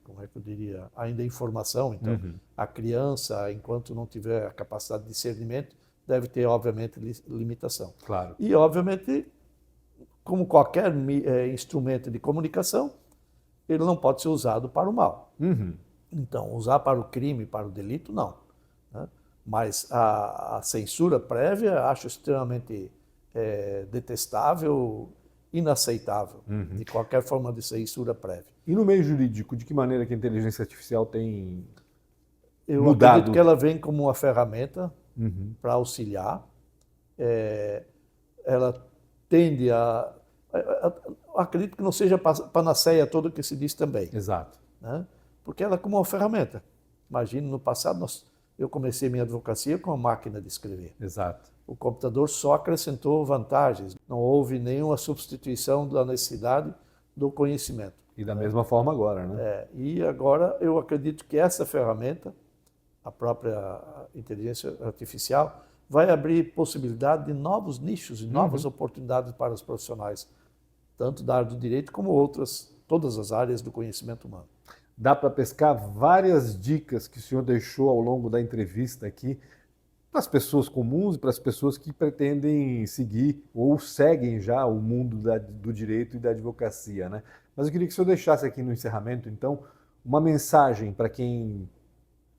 como é que eu diria, ainda informação. Então, a criança, enquanto não tiver a capacidade de discernimento, deve ter, obviamente, limitação. Claro. E, obviamente, como qualquer instrumento de comunicação, ele não pode ser usado para o mal. Então, usar para o crime, para o delito, não, né? Mas a censura prévia acho extremamente detestável, inaceitável, de qualquer forma de censura prévia. E no meio jurídico, de que maneira que a inteligência artificial tem Eu mudado? acredito que ela vem como uma ferramenta para auxiliar. Ela tende acredito que não seja panaceia toda o que se diz também. Exato. Né? Porque ela é como uma ferramenta. Imagine, no passado, eu comecei minha advocacia com a máquina de escrever. Exato. O computador só acrescentou vantagens. Não houve nenhuma substituição da necessidade do conhecimento. E da mesma forma agora, né? E agora eu acredito que essa ferramenta, a própria inteligência artificial, vai abrir possibilidade de novos nichos e novas oportunidades para os profissionais, tanto da área do direito como todas as áreas do conhecimento humano. Dá para pescar várias dicas que o senhor deixou ao longo da entrevista aqui para as pessoas comuns e para as pessoas que pretendem seguir ou seguem já o mundo do direito e da advocacia, né? Mas eu queria que o senhor deixasse aqui no encerramento, então, uma mensagem para quem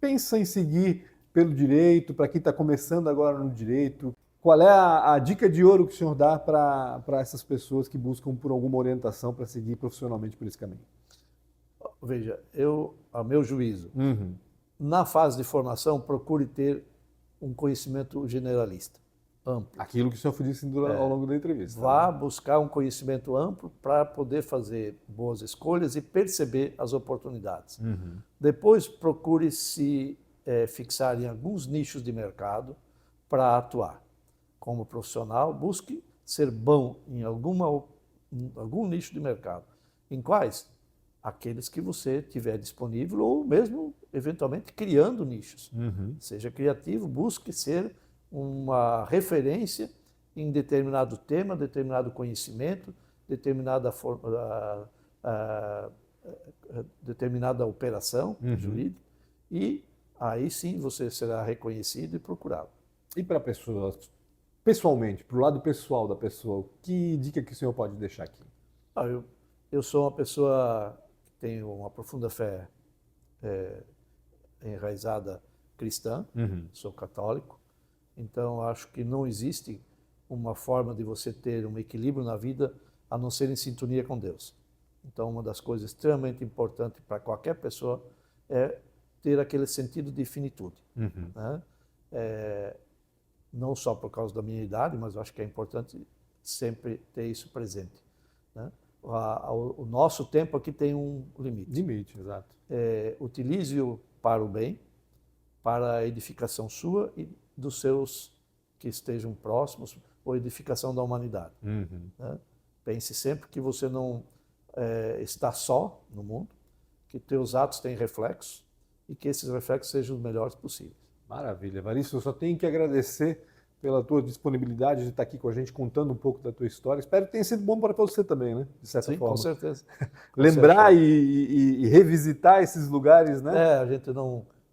pensa em seguir pelo direito, para quem está começando agora no direito. Qual é a dica de ouro que o senhor dá para essas pessoas que buscam por alguma orientação para seguir profissionalmente por esse caminho? Veja, a meu juízo, na fase de formação, procure ter um conhecimento generalista, amplo. Aquilo que o senhor disse ao longo da entrevista. Vá buscar um conhecimento amplo para poder fazer boas escolhas e perceber as oportunidades. Depois, procure se fixar em alguns nichos de mercado para atuar. Como profissional, busque ser bom em algum nicho de mercado. Em quais? aqueles que você tiver disponível ou mesmo, eventualmente, criando nichos. Seja criativo, busque ser uma referência em determinado tema, determinado conhecimento, determinada operação jurídica, e aí sim você será reconhecido e procurado. E para a pessoa, pessoalmente, para o lado pessoal da pessoa, que dica que o senhor pode deixar aqui? Eu sou uma pessoa que tenho uma profunda fé enraizada cristã, sou católico, então acho que não existe uma forma de você ter um equilíbrio na vida a não ser em sintonia com Deus. Então, uma das coisas extremamente importantes para qualquer pessoa é ter aquele sentido de finitude. Né? Não só por causa da minha idade, mas eu acho que é importante sempre ter isso presente. Né? O nosso tempo aqui tem um limite. Limite, exato. Utilize-o para o bem, para a edificação sua e dos seus que estejam próximos, ou edificação da humanidade. Né? Pense sempre que você não está só no mundo, que teus atos têm reflexos e que esses reflexos sejam os melhores possíveis. Maravilha, Evaristo, eu só tenho que agradecer pela tua disponibilidade de estar aqui com a gente, contando um pouco da tua história. Espero que tenha sido bom para você também, né? De certa forma. Com certeza. Lembrar e revisitar esses lugares, né? A gente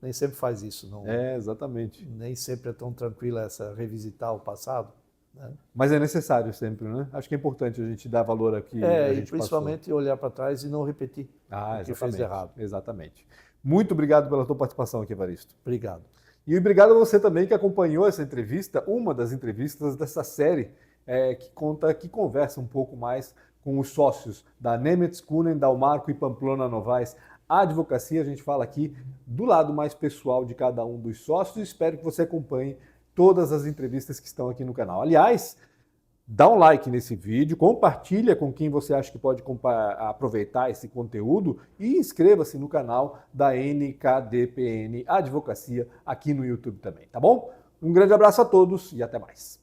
nem sempre faz isso. Não, exatamente. Nem sempre é tão tranquila essa revisitar o passado. Né? Mas é necessário sempre, né? Acho que é importante a gente dar valor aqui. A gente e principalmente passou. olhar para trás e não repetir o que fez errado. Exatamente. Muito obrigado pela tua participação aqui, Evaristo. Obrigado. E obrigado a você também que acompanhou essa entrevista, uma das entrevistas dessa série que conversa um pouco mais com os sócios da Nemetz Kuhnen, Dalmarco e Pamplona Novaes. A advocacia, a gente fala aqui do lado mais pessoal de cada um dos sócios, e espero que você acompanhe todas as entrevistas que estão aqui no canal. Aliás, dá um like nesse vídeo, compartilha com quem você acha que pode aproveitar esse conteúdo e inscreva-se no canal da NKDPN Advocacia aqui no YouTube também, tá bom? Um grande abraço a todos e até mais.